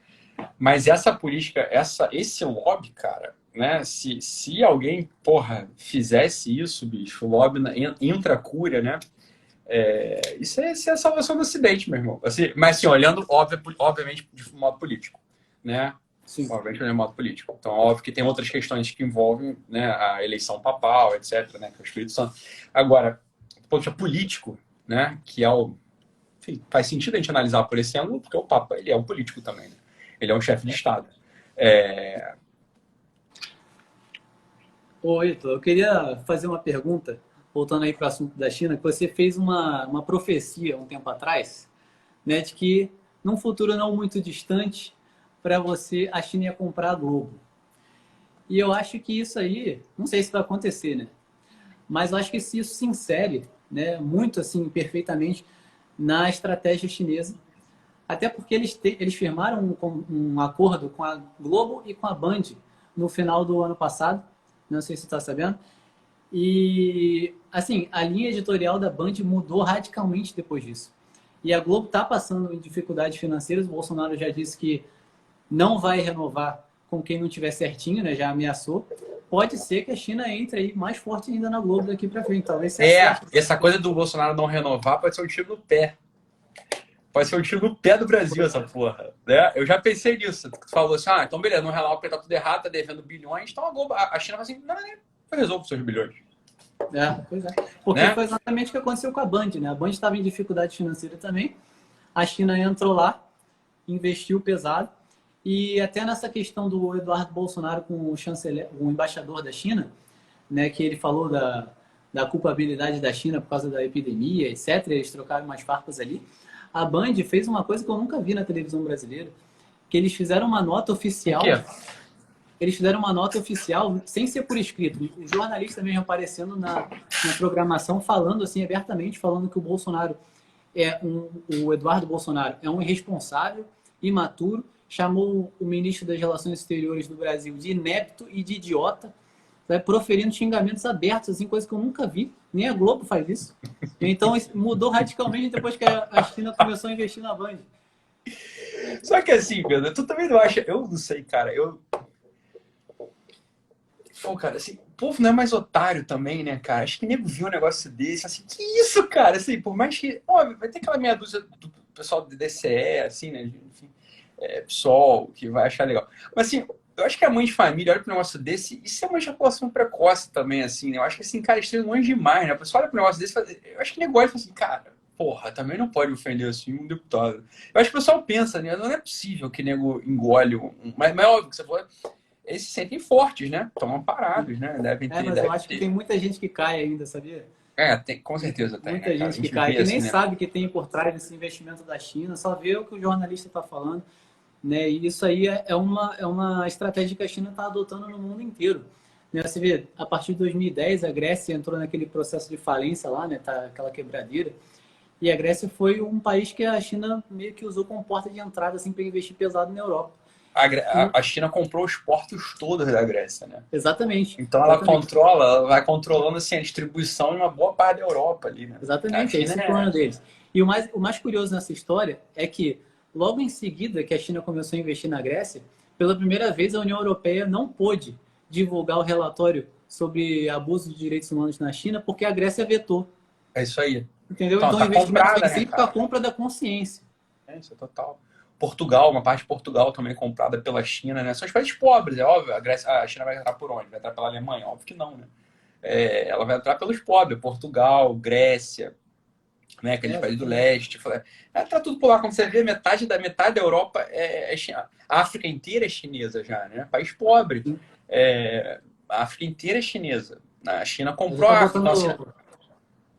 Mas essa política, esse lobby, cara, né? Se alguém, porra, fizesse isso, bicho, o lobby intracúria, né? Isso é a salvação do Ocidente, meu irmão. Assim, mas assim, olhando, obviamente, de modo político, né? Sim. Obviamente, de modo político. Então, óbvio que tem outras questões que envolvem, né, a eleição papal, etc., né? Que é o Espírito Santo. Agora, do ponto de vista político, né? Que é o... Enfim, faz sentido a gente analisar por esse ângulo, porque o Papa, ele é um político também, né? Ele é um chefe de Estado. Ô, Ítalo, eu queria fazer uma pergunta, voltando aí para o assunto da China, que você fez uma profecia um tempo atrás, né, de que num futuro não muito distante, para você, a China ia comprar a Globo. E eu acho que isso aí, não sei se vai acontecer, né? Mas eu acho que se isso se insere, né, muito assim, perfeitamente na estratégia chinesa, até porque eles firmaram um acordo com a Globo e com a Band no final do ano passado, não sei se você está sabendo. E, assim, a linha editorial da Band mudou radicalmente depois disso. E a Globo está passando em dificuldades financeiras. O Bolsonaro já disse que não vai renovar com quem não tiver certinho, né? Já ameaçou. Pode ser que a China entre aí mais forte ainda na Globo daqui para frente. Talvez essa coisa do Bolsonaro não renovar pode ser um tiro no pé. Pode ser um tiro no pé do Brasil, essa porra. Né? Eu já pensei nisso. Tu falou assim, então beleza, não renova porque tá tudo errado, tá devendo bilhões. Então a China vai assim, não, eu resolvo os seus bilhões. Pois é. Porque foi exatamente o que aconteceu com a Band, né? A Band estava em dificuldade financeira também. A China entrou lá, investiu pesado. E até nessa questão do Eduardo Bolsonaro com o chanceler, o embaixador da China, né, que ele falou da culpabilidade da China por causa da epidemia, etc. Eles trocaram umas farpas ali. A Band fez uma coisa que eu nunca vi na televisão brasileira, que eles fizeram uma nota oficial. Eles fizeram uma nota oficial sem ser por escrito. O jornalista mesmo aparecendo na programação, falando assim abertamente, falando que o Bolsonaro o Eduardo Bolsonaro é um irresponsável, imaturo, chamou o ministro das Relações Exteriores do Brasil de inepto e de idiota, proferindo xingamentos abertos, assim, coisa que eu nunca vi. Nem a Globo faz isso. Então, mudou radicalmente depois que a China começou a investir na Band. Só que assim, Pedro, tu também não acha... Eu não sei, cara. Pô, cara, assim, o povo não é mais otário também, né, cara? Acho que nego viu um negócio desse, assim, que isso, cara? Assim, por mais que... Óbvio, vai ter aquela meia dúzia do pessoal do DCE, assim, né? Enfim, PSOL, que vai achar legal. Mas, assim... Eu acho que a mãe de família olha para um negócio desse, isso é uma ejaculação precoce também, assim, né? Eu acho que, assim, cara, estranho longe demais, né? A pessoa olha para um negócio desse, eu acho que negócio fala assim, cara, porra, também não pode ofender, assim, um deputado. Eu acho que o pessoal pensa, né? Não é possível que nego engole mas é óbvio que você falou, eles se sentem fortes, né? Estão parados, né? Devem ter... mas eu acho que tem muita gente que cai ainda, sabia? Com certeza tem. Muita gente que cai, que nem sabe que tem por trás desse investimento da China, só vê o que o jornalista está falando. Né? E isso aí é uma estratégia que a China está adotando no mundo inteiro. Né? Você vê, a partir de 2010, a Grécia entrou naquele processo de falência lá, né? Tá aquela quebradeira. E a Grécia foi um país que a China meio que usou como porta de entrada assim, para investir pesado na Europa. A China comprou os portos todos da Grécia, né? Exatamente. Então ela vai controlando assim, a distribuição em uma boa parte da Europa ali, né? Exatamente, esse é o plano deles. E o mais curioso nessa história é que logo em seguida que a China começou a investir na Grécia, pela primeira vez a União Europeia não pôde divulgar o relatório sobre abuso de direitos humanos na China porque a Grécia vetou. É isso aí. Entendeu? Então, o investimento vem sempre com a compra da consciência. É isso, é total. Portugal, uma parte de Portugal também comprada pela China, né? São os países pobres, é óbvio. A China vai entrar por onde? Vai entrar pela Alemanha? Óbvio que não, né? Ela vai entrar pelos pobres. Portugal, Grécia, né? Aqueles países do leste. Vai entrar tudo por lá. Quando você vê, metade da Europa é China. A África inteira é chinesa já, né? País pobre. A África inteira é chinesa. A China comprou a África.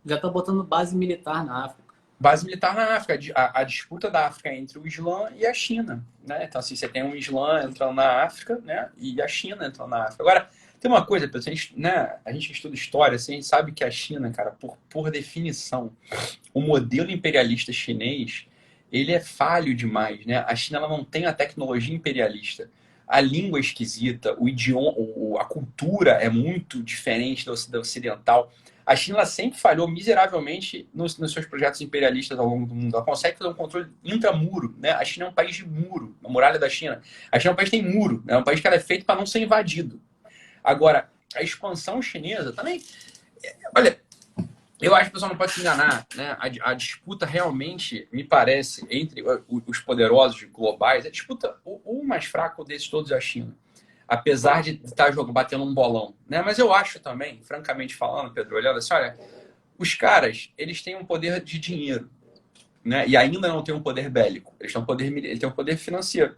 Já está botando base militar na África. Base militar na África, a disputa da África entre o Islã e a China, né? Então, assim, você tem o Islã entrando na África, né? E a China entrando na África. Agora, tem uma coisa, pessoal, a gente estuda história, assim, a gente sabe que a China, cara, por definição, o modelo imperialista chinês, ele é falho demais, né? A China, ela não tem a tecnologia imperialista. A língua é esquisita, o idioma, a cultura é muito diferente da ocidental. A China ela sempre falhou miseravelmente nos seus projetos imperialistas ao longo do mundo. Ela consegue fazer um controle intramuro, né? A China é um país de muro, a muralha da China. A China é um país que tem muro, né? É um país que ela é feito para não ser invadido. Agora, a expansão chinesa também... Olha, eu acho que o pessoal não pode se enganar, né? A disputa realmente, me parece, entre os poderosos globais, a disputa, o mais fraco desses todos é a China. Apesar de estar batendo um bolão, né? Mas eu acho também, francamente falando, Pedro, olhando assim, olha, os caras, eles têm um poder de dinheiro, né? E ainda não têm um poder bélico. Eles têm um poder financeiro.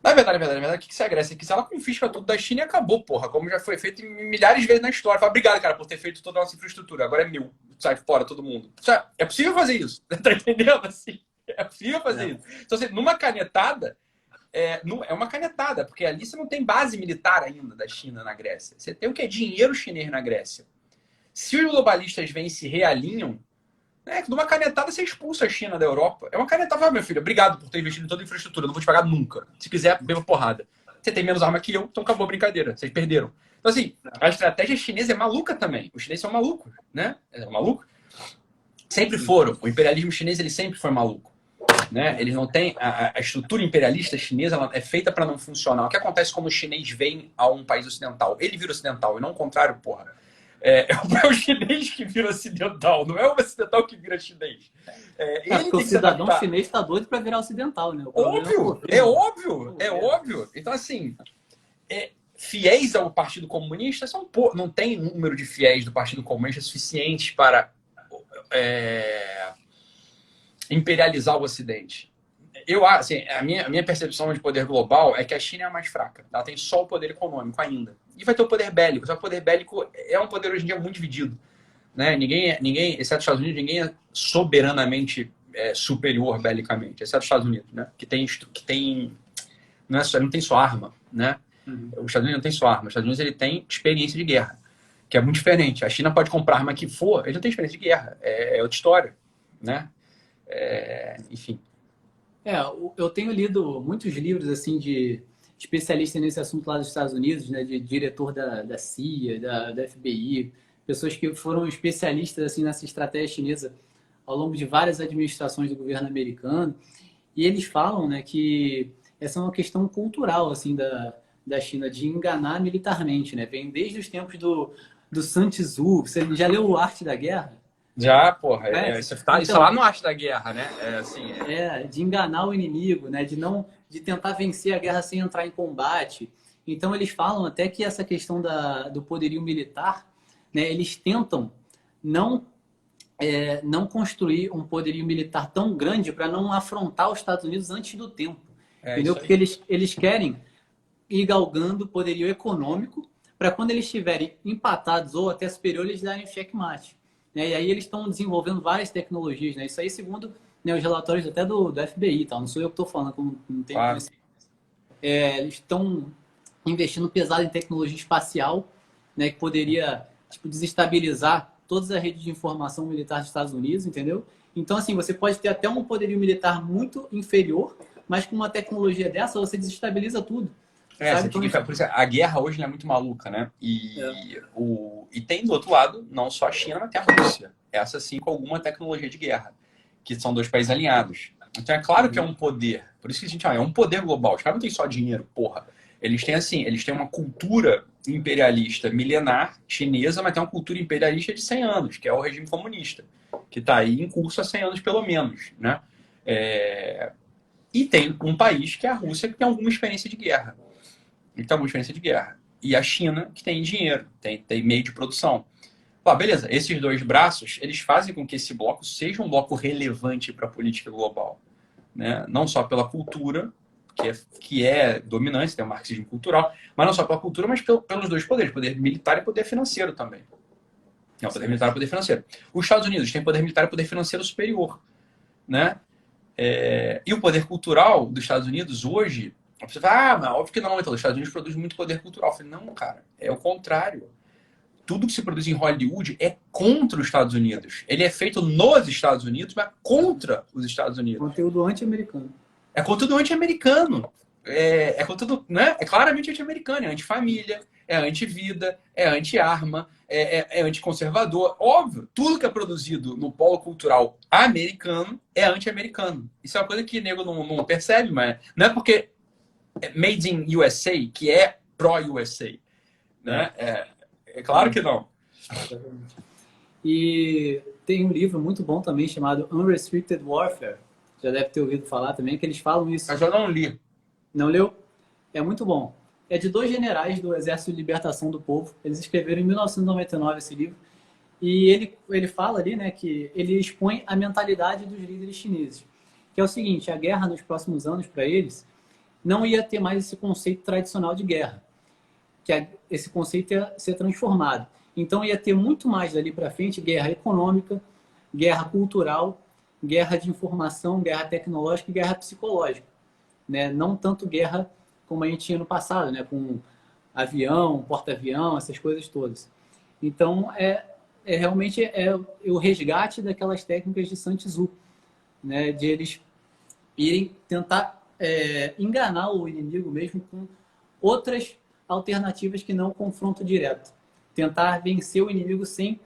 Na verdade, o que a Grécia quis? Ela confisca tudo da China e acabou, porra. Como já foi feito milhares de vezes na história. Fala, obrigado, cara, por ter feito toda a nossa infraestrutura. Agora é meu. Sai fora todo mundo. É possível fazer isso. Tá entendendo? Assim, é possível fazer isso. Então, assim, numa canetada, é uma canetada, porque ali você não tem base militar ainda da China na Grécia. Você tem o que? Dinheiro chinês na Grécia. Se os globalistas vêm e se realinham, né, numa canetada você expulsa a China da Europa. É uma canetada, meu filho, obrigado por ter investido em toda a infraestrutura, não vou te pagar nunca. Se quiser, beba porrada. Você tem menos arma que eu, então acabou a brincadeira, vocês perderam. Então, assim, a estratégia chinesa é maluca também. Os chineses são malucos, né? É maluco. Sempre foram. O imperialismo chinês, ele sempre foi maluco. Né? Eles não têm a estrutura imperialista chinesa, ela é feita para não funcionar. O que acontece quando o chinês vem a um país ocidental? Ele vira ocidental e não o contrário, porra. É o chinês que vira ocidental, não é o ocidental que vira chinês. Porque o cidadão chinês está doido para virar ocidental, né? Óbvio, é óbvio. Então, assim, fiéis ao Partido Comunista não tem número de fiéis do Partido Comunista suficiente para imperializar o Ocidente. Assim, a minha percepção de poder global é que a China é a mais fraca. Ela tem só o poder econômico ainda. E vai ter o poder bélico. Só que o poder bélico é um poder hoje em dia muito dividido. Né? Ninguém, exceto os Estados Unidos, ninguém é soberanamente superior belicamente. Exceto os Estados Unidos, né? Que tem não tem só arma. Né? Os Estados Unidos não tem só arma. Os Estados Unidos ele tem experiência de guerra, que é muito diferente. A China pode comprar arma que for, ele não tem experiência de guerra. É outra história. Né? Enfim. Eu tenho lido muitos livros assim de especialistas nesse assunto lá dos Estados Unidos, né, de diretor da CIA, da FBI, pessoas que foram especialistas assim nessa estratégia chinesa ao longo de várias administrações do governo americano, e eles falam, né, que essa é uma questão cultural assim da China de enganar militarmente, né? Vem desde os tempos do Sun Tzu. Você já leu O Arte da Guerra? Já, porra. Isso lá no Arte da Guerra, né? De enganar o inimigo, né? De tentar vencer a guerra sem entrar em combate. Então, eles falam até que essa questão do poderio militar, né? Eles tentam não construir um poderio militar tão grande para não afrontar os Estados Unidos antes do tempo. Entendeu? Porque eles querem ir galgando poderio econômico para quando eles estiverem empatados ou até superiores, eles darem checkmate. E aí eles estão desenvolvendo várias tecnologias, né? Isso aí segundo, né, os relatórios até do FBI, tá? Não sou eu que estou falando, como não tem eles estão investindo pesado em tecnologia espacial, né, que poderia desestabilizar toda a rede de informação militar dos Estados Unidos, entendeu? Então, assim, você pode ter até um poderio militar muito inferior, mas com uma tecnologia dessa você desestabiliza tudo. Por isso, a guerra hoje é muito maluca, né? E tem do outro lado, não só a China, mas tem a Rússia. Essa sim com alguma tecnologia de guerra, que são dois países alinhados. Então é claro que é um poder. Por isso que a gente é um poder global. Os caras não tem só dinheiro, porra. Eles têm assim, eles têm uma cultura imperialista milenar chinesa, mas tem uma cultura imperialista de 100 anos, que é o regime comunista, que está aí em curso há 100 anos pelo menos, né? E tem um país que é a Rússia, que tem alguma experiência de guerra. Então, alguma experiência de guerra. E a China, que tem dinheiro, tem meio de produção. Beleza, esses dois braços, eles fazem com que esse bloco seja um bloco relevante para a política global, né? Não só pela cultura, que é dominante, tem o marxismo cultural, mas não só pela cultura, mas pelos dois poderes, poder militar e poder financeiro também. Não, poder militar e poder financeiro. Os Estados Unidos têm poder militar e poder financeiro superior, né? E o poder cultural dos Estados Unidos hoje, você fala, mas óbvio que não, então os Estados Unidos produzem muito poder cultural. Eu falei, não, cara, é o contrário. Tudo que se produz em Hollywood é contra os Estados Unidos. Ele é feito nos Estados Unidos, mas contra os Estados Unidos. Conteúdo anti-americano. É conteúdo anti-americano. É conteúdo, né? É claramente anti-americano, é anti-família, é anti-vida, é anti-arma, é anti-conservador. Óbvio, tudo que é produzido no polo cultural americano é anti-americano. Isso é uma coisa que o nego não percebe, mas não é porque é made in USA que é pró-USA. Né? É claro que não. E tem um livro muito bom também chamado Unrestricted Warfare. Já deve ter ouvido falar também, que eles falam isso. Mas eu não li. Não leu? É muito bom. É de 2 generais do Exército de Libertação do Povo. Eles escreveram em 1999 esse livro. E ele fala ali, né, que ele expõe a mentalidade dos líderes chineses. Que é o seguinte, a guerra nos próximos anos, para eles, não ia ter mais esse conceito tradicional de guerra. Esse conceito ia ser transformado. Então ia ter muito mais dali para frente guerra econômica, guerra cultural, guerra de informação, guerra tecnológica e guerra psicológica. Né? Não tanto guerra como a gente tinha no passado, né? Com avião, porta-avião, essas coisas todas. Então realmente o resgate daquelas técnicas de Sun Tzu, né? De eles irem tentar enganar o inimigo mesmo com outras alternativas que não o confronto direto. Tentar vencer o inimigo sem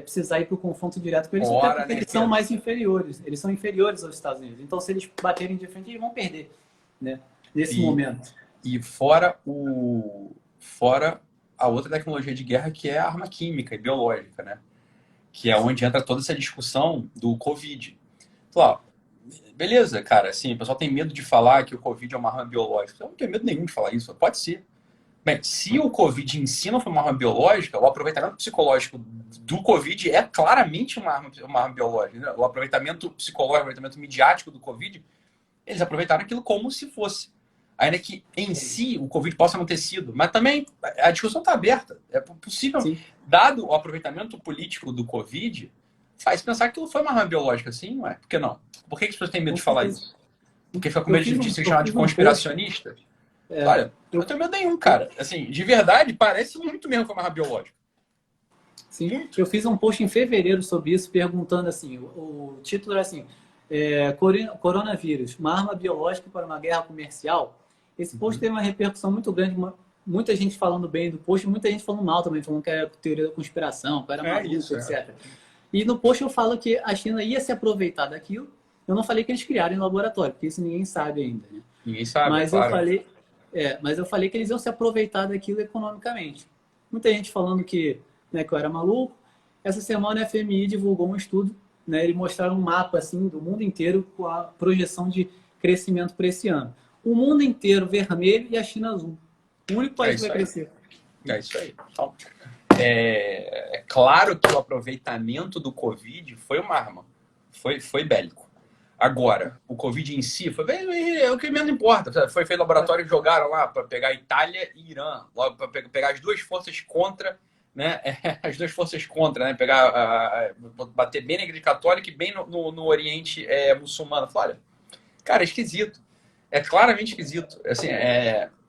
precisar ir para o confronto direto com eles, até porque eles são mais inferiores. Eles são inferiores aos Estados Unidos. Então, se eles baterem de frente, eles vão perder, né? Nesse momento. E fora a outra tecnologia de guerra, que é a arma química e biológica, né? Que é onde entra toda essa discussão do Covid. Claro, beleza, cara, assim, o pessoal tem medo de falar que o Covid é uma arma biológica. Eu não tenho medo nenhum de falar isso, pode ser. Bem, se o Covid em si não for uma arma biológica, o aproveitamento psicológico do Covid é claramente uma arma biológica. Né? O aproveitamento psicológico, o aproveitamento midiático do Covid, eles aproveitaram aquilo como se fosse. Ainda que em si o Covid possa não ter sido. Mas também a discussão está aberta. É possível, sim. Dado o aproveitamento político do Covid, faz pensar que aquilo foi uma arma biológica, sim, não é? Por que não? Por que as pessoas têm medo de falar isso? Porque fica com medo de ser chamado de conspiracionista? Olha, eu não tenho medo nenhum, cara. Assim, de verdade, parece muito mesmo que é uma arma biológica. Sim, muito. Eu fiz um post em fevereiro sobre isso, perguntando assim, o título era assim, coronavírus, uma arma biológica para uma guerra comercial. Esse post teve uma repercussão muito grande, muita gente falando bem do post, muita gente falando mal também, falando que era teoria da conspiração, que era maluco, etc. E no post eu falo que a China ia se aproveitar daquilo. Eu não falei que eles criaram em laboratório, porque isso ninguém sabe ainda. Né? Ninguém sabe, mas claro. Mas eu falei que eles iam se aproveitar daquilo economicamente. Muita gente falando que eu era maluco. Essa semana a FMI divulgou um estudo, né, eles mostraram um mapa assim, do mundo inteiro com a projeção de crescimento para esse ano. O mundo inteiro vermelho e a China azul. O único país que vai crescer. É isso aí. Então, é claro que o aproveitamento do Covid foi uma arma. Foi bélico. Agora, o Covid em si, é o que menos importa. Foi feito laboratório e jogaram lá para pegar Itália e Irã, para pegar as duas forças contra, né? As duas forças contra, né? Bater bem na Igreja Católica e bem no Oriente muçulmano. Olha, cara, é esquisito. É claramente esquisito. Assim,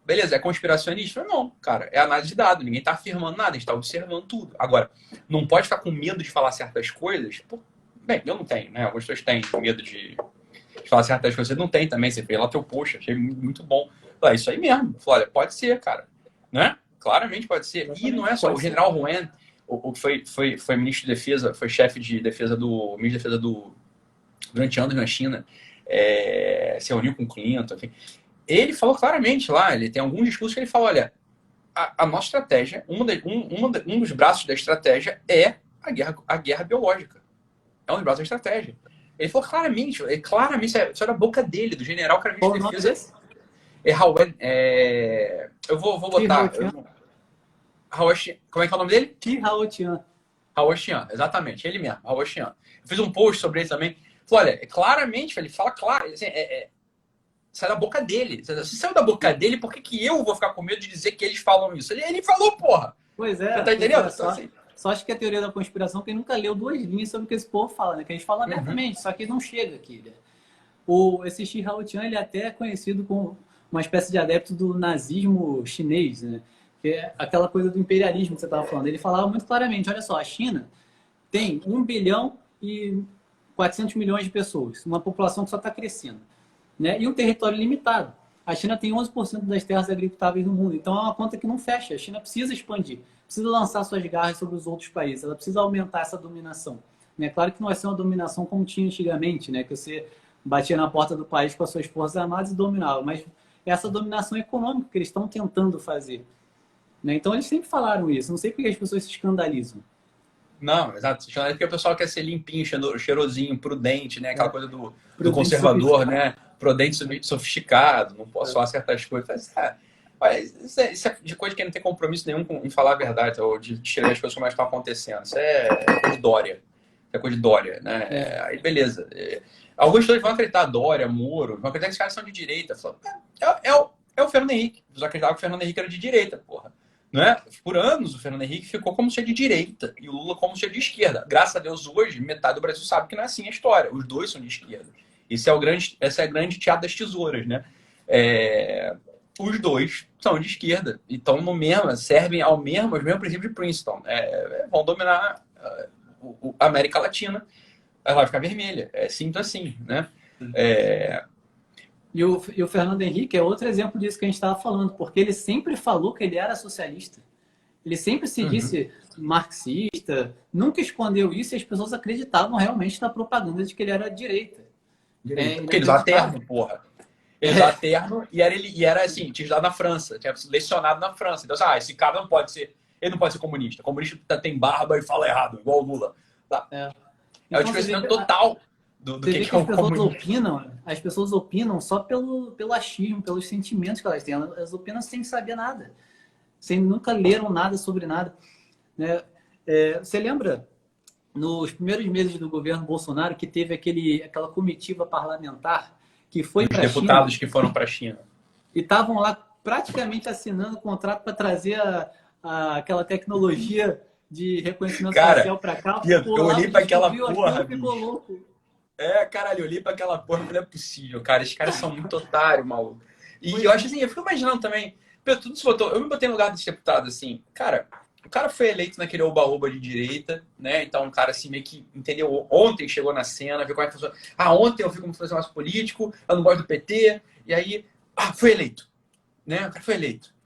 beleza, é conspiracionista? Não, cara, é análise de dados. Ninguém está afirmando nada, a gente está observando tudo. Agora, não pode ficar com medo de falar certas coisas. Bem, eu não tenho, né? Algumas pessoas têm medo de falar certas coisas. Você não tem também. Você fez lá teu post, achei muito bom. Falei, isso aí mesmo. Falei, olha, pode ser, cara. Né? Claramente pode ser. E não é só. O general Huan, o que foi ministro de defesa, foi chefe de defesa ministro de defesa durante anos na China, se reuniu com o Clinton, enfim. ele falou claramente lá, ele tem algum discurso que ele fala, olha, a nossa estratégia, um dos braços da estratégia é a guerra biológica. É um dos braços da estratégia. Ele falou claramente, isso é da boca dele, do general que Qual o nome desse? Eu vou botar. Como é que é o nome dele? Chi Haotian. Haotian, exatamente, ele mesmo, Haotian. Eu fiz um post sobre ele também. Falei, olha, claramente, ele fala claro, assim, sai da boca dele. Se saiu da boca dele, por que eu vou ficar com medo de dizer que eles falam isso? Ele falou, porra! Pois é. Você tá entendendo? Então, assim... Só acho que a teoria da conspiração, quem nunca leu 2 linhas sobre o que esse povo fala, né? Que eles falam abertamente, só que não chega aqui. Né? Esse Chi Haotian, ele é até conhecido como uma espécie de adepto do nazismo chinês, né? Que é aquela coisa do imperialismo que você estava falando. Ele falava muito claramente, olha só, a China tem 1 bilhão e 400 milhões de pessoas, uma população que só está crescendo, né? E um território limitado. A China tem 11% das terras agricultáveis no mundo, então é uma conta que não fecha. A China precisa expandir, precisa lançar suas garras sobre os outros países, ela precisa aumentar essa dominação. Né? Claro que não vai ser uma dominação como tinha antigamente, né? Que você batia na porta do país com as suas forças armadas e dominava, mas essa dominação econômica que eles estão tentando fazer. Né? Então eles sempre falaram isso, não sei por que as pessoas se escandalizam. Não, exato. Porque o pessoal quer ser limpinho, cheirosinho, prudente, né? Aquela coisa do conservador, né? Prudente, sofisticado, não posso falar certas coisas. Isso é de coisa que não tem compromisso nenhum em falar a verdade, ou de tirar as coisas como elas estão acontecendo. Isso é coisa de Dória. Isso é coisa de Dória, né? Aí, beleza. Alguns vão acreditar Dória, Moro, vão acreditar que esses caras são de direita. É o Fernando Henrique. Eles acreditavam que o Fernando Henrique era de direita, porra. Não é? Por anos o Fernando Henrique ficou como se de direita e o Lula como se de esquerda. Graças a Deus, hoje, metade do Brasil sabe que não é assim a história. Os dois são de esquerda. Essa é a grande teatro das tesouras, né? Os dois são de esquerda. Então, servem aos mesmos princípios de Princeton. Vão dominar a América Latina. Ela vai ficar vermelha. É simples assim, né? E o Fernando Henrique é outro exemplo disso que a gente estava falando, porque ele sempre falou que ele era socialista. Ele sempre se disse marxista, nunca escondeu isso e as pessoas acreditavam realmente na propaganda de que ele era de direita. Porque ele usava terno, porra. Ele usava terno e era assim, tinha estudado na França, tinha lecionado na França. Então, esse cara não pode ser, ele não pode ser comunista. Comunista tem barba e fala errado, igual o Lula. Então, o desconhecimento total do que é um comunista. As pessoas opinam só pelo achismo, pelos sentimentos que elas têm. Elas opinam sem saber nada, sem nunca leram nada sobre nada. Né? Você lembra, nos primeiros meses do governo Bolsonaro, que teve aquela comitiva parlamentar que foi para a China? Deputados que foram para a China. E estavam lá praticamente assinando o contrato para trazer aquela tecnologia de reconhecimento facial para cá. Eu olhei para aquela porra, ficou louco. Caralho, eu olhei pra aquela porra e não é possível, cara. Esses caras são muito otários, maluco. E eu acho assim, eu fico imaginando também, tudo se botou, eu me botei no lugar desse deputado, assim, cara, o cara foi eleito naquele oba-oba de direita, né? Então, um cara assim, meio que entendeu, ontem chegou na cena, viu como é que funciona. Ontem eu fui como fazer mais político, eu não gosto do PT, e aí, foi eleito, né? O cara foi eleito.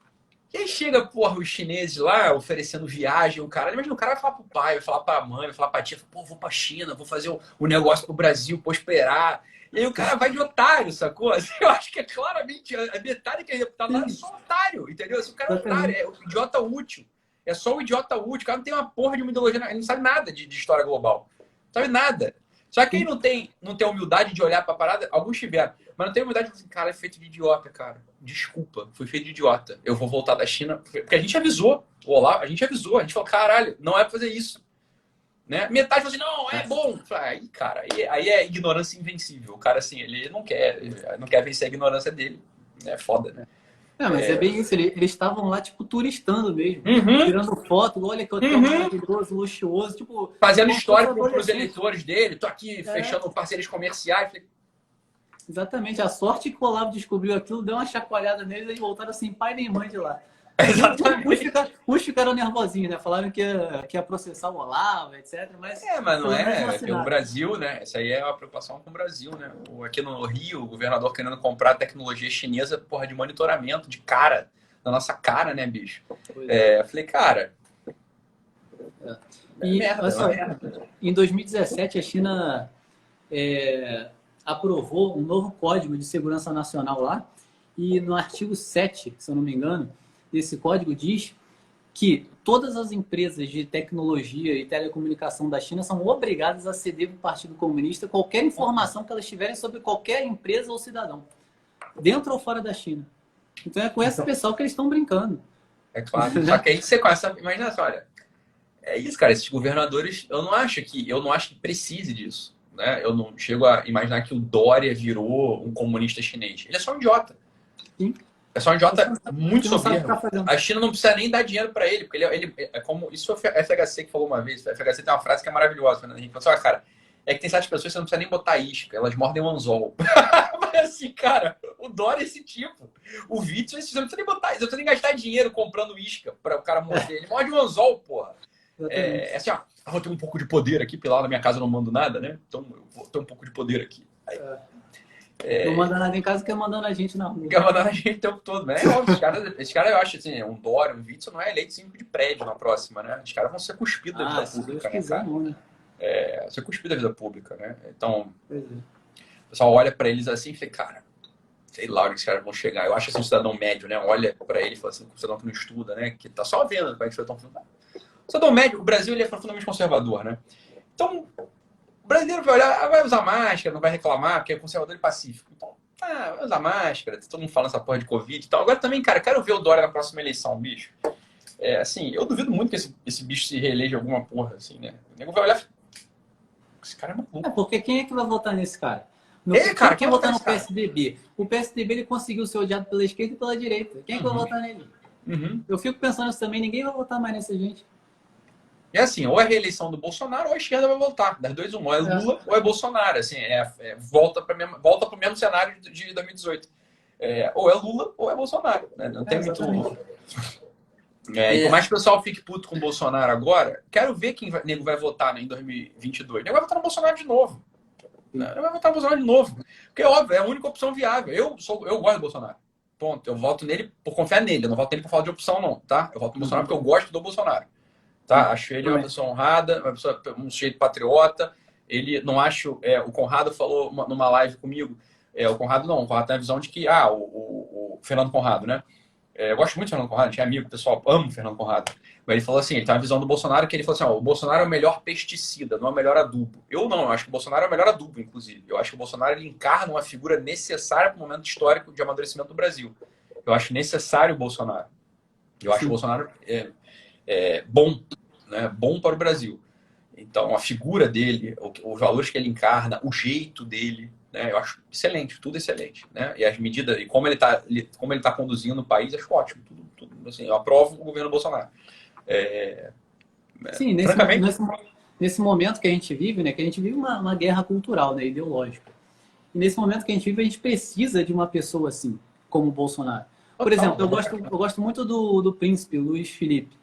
E aí chega, porra, os chineses lá oferecendo viagem, o cara. Imagina, o cara vai falar pro pai, vai falar pra mãe, vai falar pra tia, vou pra China, vou fazer o negócio pro Brasil, prosperar. E aí o cara vai de otário, sacou? Eu acho que é claramente a metade que é deputado lá é só otário, entendeu? O cara é otário, é o idiota útil. É só o idiota útil. O cara não tem uma porra de uma ideologia, ele não sabe nada de história global. Não sabe nada. Só que quem não tem humildade de olhar pra parada, alguns tiveram. Mas não tem humildade de falar assim, cara, é feito de idiota, cara. Desculpa, fui feito de idiota. Eu vou voltar da China. Porque a gente avisou. O Olavo, a gente avisou. A gente falou, caralho, não é pra fazer isso. Né? Metade falou assim, não, é bom. Aí, cara, aí é ignorância invencível. O cara, assim, ele não quer vencer a ignorância dele. É foda, né? Mas é bem isso. Eles estavam lá, tipo, turistando mesmo. Tirando foto. Olha que hotel maravilhoso, luxuoso. Tipo, fazendo história pros eleitores dele. Tô aqui fechando parcerias comerciais. Exatamente. A sorte que o Olavo descobriu aquilo, deu uma chacoalhada neles e voltaram sem pai nem mãe de lá. Exatamente. Uns ficaram nervosinhos, né? Falaram que ia processar o Olavo, etc. Mas não é. O Brasil, né? Essa aí é uma preocupação com o Brasil, né? Aqui no Rio, o governador querendo comprar tecnologia chinesa, porra, de monitoramento, de cara, da nossa cara, né, bicho? Eu falei, cara. Em 2017, a China aprovou um novo código de segurança nacional lá, E no artigo 7, se eu não me engano, desse código diz que todas as empresas de tecnologia e telecomunicação da China são obrigadas a ceder para o Partido Comunista qualquer informação que elas tiverem sobre qualquer empresa ou cidadão, dentro ou fora da China. Então é com esse pessoal que eles estão brincando. É claro. Só que aí você começa a imaginar, olha, é isso, cara, esses governadores, eu não acho que precise disso, né? Eu não chego a imaginar que o Dória virou um comunista chinês. Ele é só um idiota. Sim. É só um idiota muito soberbo. A China não precisa nem dar dinheiro para ele, porque ele é como. Isso foi a FHC que falou uma vez. A FHC tem uma frase que é maravilhosa, né? A gente falou assim, cara, é que tem certas pessoas que você não precisa nem botar isca, elas mordem um anzol. Mas assim, cara, o Dória é esse tipo. O Witzel, você não precisa nem botar, você não precisa nem gastar dinheiro comprando isca para o cara morder. Ele morde um anzol, porra. É assim, ó, eu tenho um pouco de poder aqui, porque lá na minha casa eu não mando nada, né? Então eu vou ter um pouco de poder aqui. Aí, não manda nada em casa, quer mandando a gente na rua. Quer mandando a gente o tempo todo, né? Esses caras, eu acho assim, um Dória, um Witzel não é eleito síndico de prédio na próxima, né? Os caras vão ser cuspidos da vida pública, né, cara? Né? Ser cuspidos da vida pública, né? Então, o pessoal olha pra eles assim e fala, cara, sei lá onde esses caras vão chegar. Eu acho assim, um cidadão médio, né? Olha pra ele e fala assim, um cidadão que não estuda, né? Que tá só vendo como é que foi tão... O cidadão médio, o Brasil, ele é profundamente conservador, né? Então, o brasileiro vai olhar, vai usar máscara, não vai reclamar, porque é conservador e pacífico. Então, vai usar máscara, todo mundo falando essa porra de Covid e tal. Agora também, cara, quero ver o Dória na próxima eleição, bicho. Assim, eu duvido muito que esse bicho se reeleja alguma porra, assim, né? O nego vai olhar e esse cara é maluco. Porque quem é que vai votar nesse cara? Cara, quem vai votar no PSDB? O PSDB ele conseguiu ser odiado pela esquerda e pela direita. Quem é que vai votar nele? Eu fico pensando isso também, ninguém vai votar mais nessa gente. É assim, ou é a reeleição do Bolsonaro ou a esquerda vai voltar. Das duas, ou é Lula ou é Bolsonaro. Assim, volta para o mesmo cenário de 2018. Ou é Lula ou é Bolsonaro. Né? Não tem muito... E por mais que o pessoal fique puto com o Bolsonaro agora, quero ver quem nego vai votar, né, em 2022. O nego vai votar no Bolsonaro de novo. Vai votar no Bolsonaro de novo. Porque, óbvio, é a única opção viável. Eu gosto do Bolsonaro. Ponto. Eu voto nele por confiar nele. Eu não voto nele por falta de opção, não. Tá? Eu voto no Bolsonaro porque eu gosto do Bolsonaro. Tá? Acho ele uma pessoa honrada, um sujeito patriota. Ele não acho. O Conrado falou numa live comigo. O Conrado tem a visão de que. O Fernando Conrado, né? Eu gosto muito do Fernando Conrado, a gente é amigo, pessoal, amo o Fernando Conrado. Mas ele falou assim, ele tem uma visão do Bolsonaro que ele falou assim, o Bolsonaro é o melhor pesticida, não é o melhor adubo. Eu não, eu acho que o Bolsonaro é o melhor adubo, inclusive. Eu acho que o Bolsonaro ele encarna uma figura necessária para o momento histórico de amadurecimento do Brasil. Eu acho necessário o Bolsonaro. Eu acho que o Bolsonaro bom, né? Bom para o Brasil. Então, a figura dele, os valores que ele encarna, o jeito dele, né? Eu acho excelente, tudo excelente, né? E as medidas, e como ele tá conduzindo o país, acho ótimo, tudo assim, eu aprovo o governo Bolsonaro. Sim, nesse momento que a gente vive, né? Que a gente vive uma guerra cultural, né? Ideológica. E nesse momento que a gente vive, a gente precisa de uma pessoa assim, como o Bolsonaro. Por exemplo, eu gosto muito do príncipe Luiz Felipe.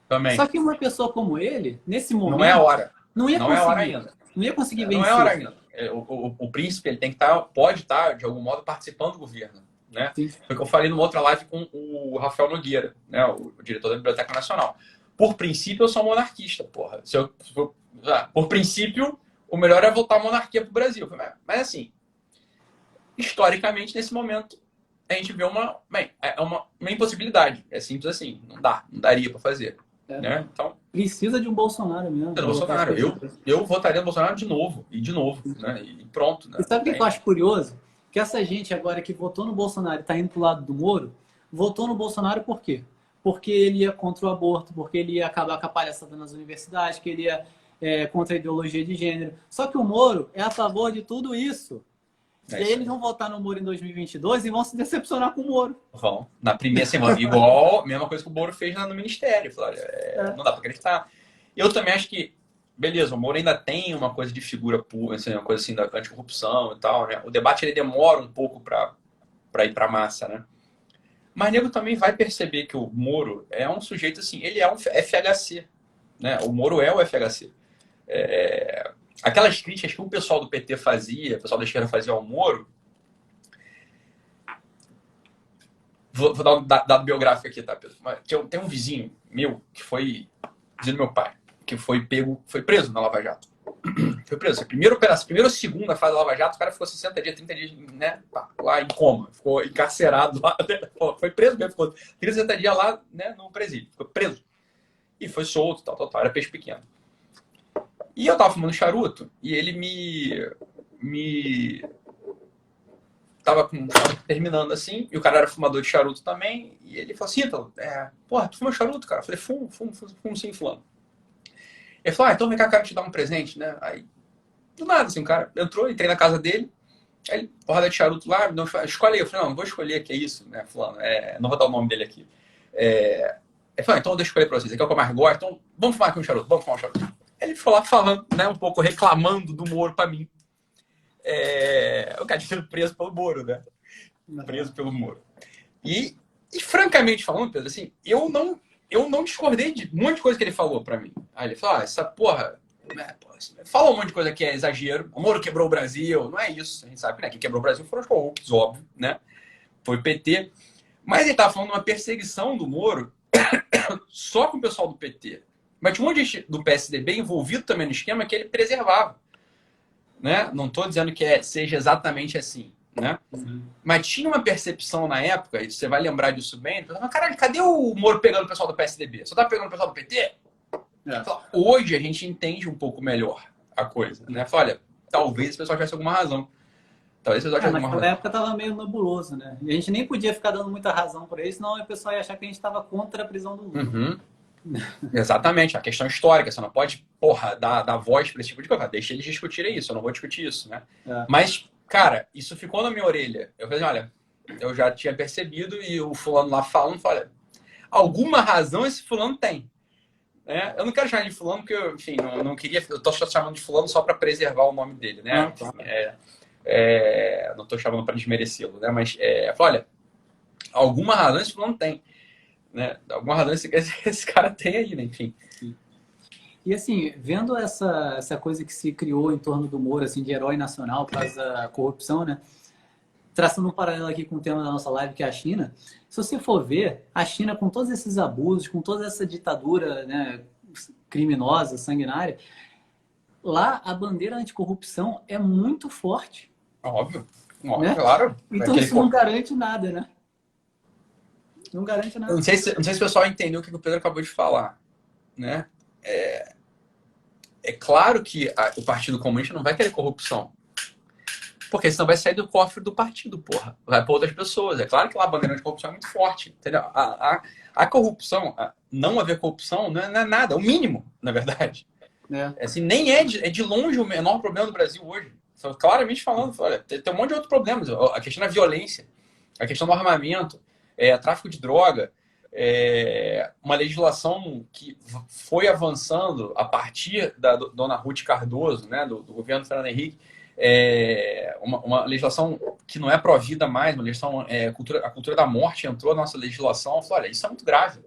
Também. Só que uma pessoa como ele, nesse momento... Não é a hora. Não ia conseguir. É a hora ainda. Não ia conseguir vencer. Não é a hora ainda. O príncipe ele tem que pode estar, de algum modo, participando do governo. Né? Foi o que eu falei numa outra live com o Rafael Nogueira, né? O diretor da Biblioteca Nacional. Por princípio, eu sou monarquista, porra. Por princípio, o melhor é voltar a monarquia para o Brasil. Mas assim, historicamente, nesse momento, a gente vê uma impossibilidade. É simples assim. Não daria para fazer. Né? Então, precisa de um Bolsonaro mesmo. Bolsonaro. Eu votaria no Bolsonaro de novo. Né? E pronto. Né? E sabe o que eu acho curioso? Que essa gente agora que votou no Bolsonaro e está indo para o lado do Moro, votou no Bolsonaro por quê? Porque ele ia contra o aborto, porque ele ia acabar com a palhaçada nas universidades, que ele ia contra a ideologia de gênero. Só que o Moro é a favor de tudo isso. E aí eles vão votar no Moro em 2022 e vão se decepcionar com o Moro. Vão. Na primeira semana. Igual, mesma coisa que o Moro fez no Ministério. Não dá para acreditar. Eu também acho que, beleza, o Moro ainda tem uma coisa de figura pública, assim, uma coisa assim da anticorrupção e tal, né? O debate ele demora um pouco para ir para a massa, né? Mas nego também vai perceber que o Moro é um sujeito assim, ele é um FHC, né? O Moro é o FHC. Aquelas críticas que o pessoal do PT fazia, o pessoal da esquerda fazia ao Moro. Vou dar um dado biográfico aqui, tá, Pedro? Tem um vizinho meu que foi, vizinho do meu pai, que foi preso na Lava Jato. foi preso. Primeira operação, primeira ou segunda fase da Lava Jato, o cara ficou 60 dias, 30 dias, né, lá em coma. Ficou encarcerado lá. Foi preso mesmo, ficou 30, 60 dias lá, né, no presídio. Ficou preso. E foi solto, tal. Era peixe pequeno. E eu tava fumando charuto e ele tava terminando assim, e o cara era fumador de charuto também, e ele falou assim, Ítalo, porra, tu fuma charuto, cara? Eu falei, fumo sim, fulano. Ele falou, então vem cá, quero te dar um presente, né? Aí, do nada, assim, o cara entrou, entrei na casa dele, aí ele, porrada de charuto lá, não, escolhe aí. Eu falei, não vou escolher, que é isso, né, fulano, não vou dar o nome dele aqui. Ele falou, então deixa eu escolher pra vocês, aqui é o que eu mais gosto, então vamos fumar aqui um charuto, vamos fumar um charuto. Ele ficou lá falando, né, um pouco reclamando do Moro pra mim. O cara tinha sido preso pelo Moro, né? Preso pelo Moro. E francamente falando, Pedro, assim, eu não discordei de um monte de coisa que ele falou pra mim. Aí ele falou, essa porra, fala um monte de coisa que é exagero, o Moro quebrou o Brasil, não é isso. A gente sabe, né? Quem quebrou o Brasil foram os corruptos, óbvio, né? Foi o PT. Mas ele tava falando de uma perseguição do Moro só com o pessoal do PT. Mas tinha um monte de gente do PSDB envolvido também no esquema que ele preservava. Né? Não estou dizendo que seja exatamente assim, né? Uhum. Mas tinha uma percepção na época, e você vai lembrar disso bem, mas caralho, cadê o Moro pegando o pessoal do PSDB? Só tá pegando o pessoal do PT? Hoje a gente entende um pouco melhor a coisa, né? Fala, olha, talvez o pessoal tivesse alguma razão. Talvez o pessoal tivesse alguma razão. Naquela época tava meio nebuloso, né? E a gente nem podia ficar dando muita razão por isso, senão o pessoal ia achar que a gente estava contra a prisão do Lula. Uhum. Exatamente, a questão histórica, você não pode, dar voz para esse tipo de coisa, deixa eles discutirem isso, eu não vou discutir isso, né? Mas, cara, isso ficou na minha orelha. Eu falei, olha, eu já tinha percebido e o fulano lá falando, olha, alguma razão esse fulano tem. Né? Eu não quero chamar de fulano porque, enfim, não queria, eu tô chamando de fulano só para preservar o nome dele, né? Não tô chamando para desmerecê-lo, né? Mas, olha, alguma razão esse fulano tem. Né? Alguma razão esse cara tem aí, né? Enfim. E assim, vendo essa coisa que se criou em torno do Moro, assim, de herói nacional por causa da corrupção, né? Traçando um paralelo aqui com o tema da nossa live, que é a China, se você for ver, a China, com todos esses abusos, com toda essa ditadura, né, criminosa, sanguinária, lá a bandeira anticorrupção é muito forte. Óbvio, né? Claro. Então isso não garante nada, né? Não garante nada. Eu não sei se o pessoal entendeu o que o Pedro acabou de falar, né? É claro que o Partido Comunista não vai querer corrupção. Porque senão vai sair do cofre do partido, porra. Vai para outras pessoas. É claro que lá a bandeira de corrupção é muito forte. Entendeu? A corrupção, não haver corrupção, não é nada. É o mínimo, na verdade. Assim, nem é de longe o menor problema do Brasil hoje. Claramente falando, olha, tem um monte de outros problemas. A questão da violência, a questão do armamento, tráfico de droga, uma legislação que foi avançando a partir da dona Ruth Cardoso, né, do governo Fernando Henrique, uma legislação que não é pró-vida mais, uma legislação, a cultura da morte entrou na nossa legislação. Eu falei, olha, isso é muito grave.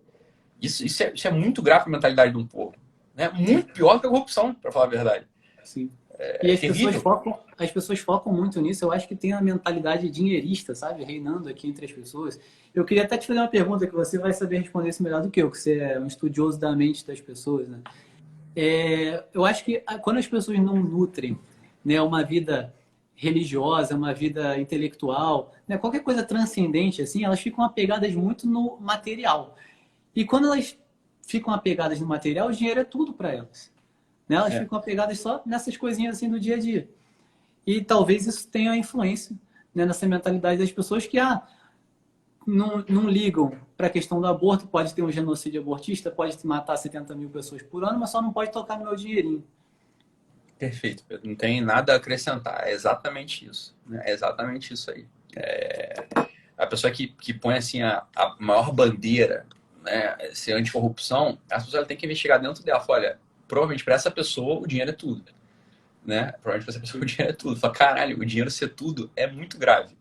Isso é muito grave para a mentalidade de um povo. Né? Muito pior que a corrupção, para falar a verdade. Sim. E as pessoas focam muito nisso. Eu acho que tem a mentalidade dinheirista, sabe? Reinando aqui entre as pessoas. Eu queria até te fazer uma pergunta que você vai saber responder isso melhor do que eu, que você é um estudioso da mente das pessoas, né? Eu acho que quando as pessoas não nutrem, né, uma vida religiosa, uma vida intelectual, né, qualquer coisa transcendente, assim, elas ficam apegadas muito no material. E quando elas ficam apegadas no material, o dinheiro é tudo para elas. Né? Elas ficam apegadas só nessas coisinhas assim do dia a dia. E talvez isso tenha influência, né, nessa mentalidade das pessoas que não ligam para a questão do aborto. Pode ter um genocídio abortista, pode matar 70 mil pessoas por ano, mas só não pode tocar no meu dinheirinho. Perfeito, Pedro. Não tem nada a acrescentar. É exatamente isso. Né? É exatamente isso aí. A pessoa que põe assim a maior bandeira, né, ser anticorrupção, a pessoa tem que investigar dentro dela. Fala, olha, provavelmente para essa pessoa o dinheiro é tudo. Né? Provavelmente para essa pessoa o dinheiro é tudo. Fala, caralho, o dinheiro ser tudo é muito grave.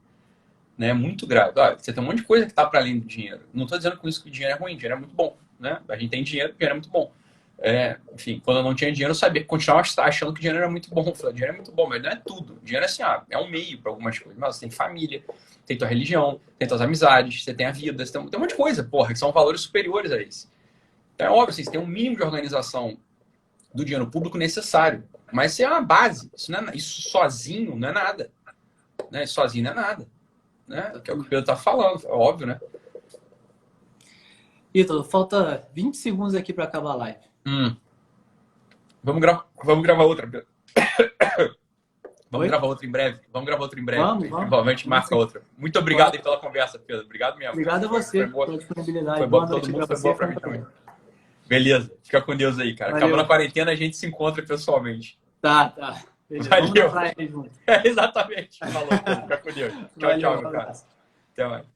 Né? É muito grave. Olha, você tem um monte de coisa que está para além do dinheiro. Não estou dizendo com isso que o dinheiro é ruim. O dinheiro é muito bom. Né? A gente tem dinheiro, o dinheiro é muito bom. Enfim, quando eu não tinha dinheiro, eu sabia, continuava achando que o dinheiro era muito bom. Eu falei, o dinheiro é muito bom, mas não é tudo. O dinheiro é assim, é um meio para algumas coisas. Mas você tem família, tem tua religião, tem tuas amizades, você tem a vida, você tem um monte de coisa, porra, que são valores superiores a esse. Então é óbvio, assim, você tem um mínimo de organização do dinheiro público necessário. Mas isso é uma base. Isso sozinho não é nada. Né? Isso sozinho não é nada. Né? Que é o que o Pedro está falando, é óbvio, né? Ítalo, falta 20 segundos aqui para acabar a live. Vamos gravar outra, Pedro. Vamos gravar outra em breve. Vamos. A gente marca outra. Muito obrigado aí pela conversa, Pedro. Obrigado mesmo. Obrigado a você pela disponibilidade. Foi bom para todo mundo, foi bom para mim também. Beleza. Fica com Deus aí, cara. Valeu. Acabando a quarentena, a gente se encontra pessoalmente. Tá. Beleza. Valeu. Exatamente. Falou, Pedro. Fica com Deus. Tchau, meu cara. Até mais.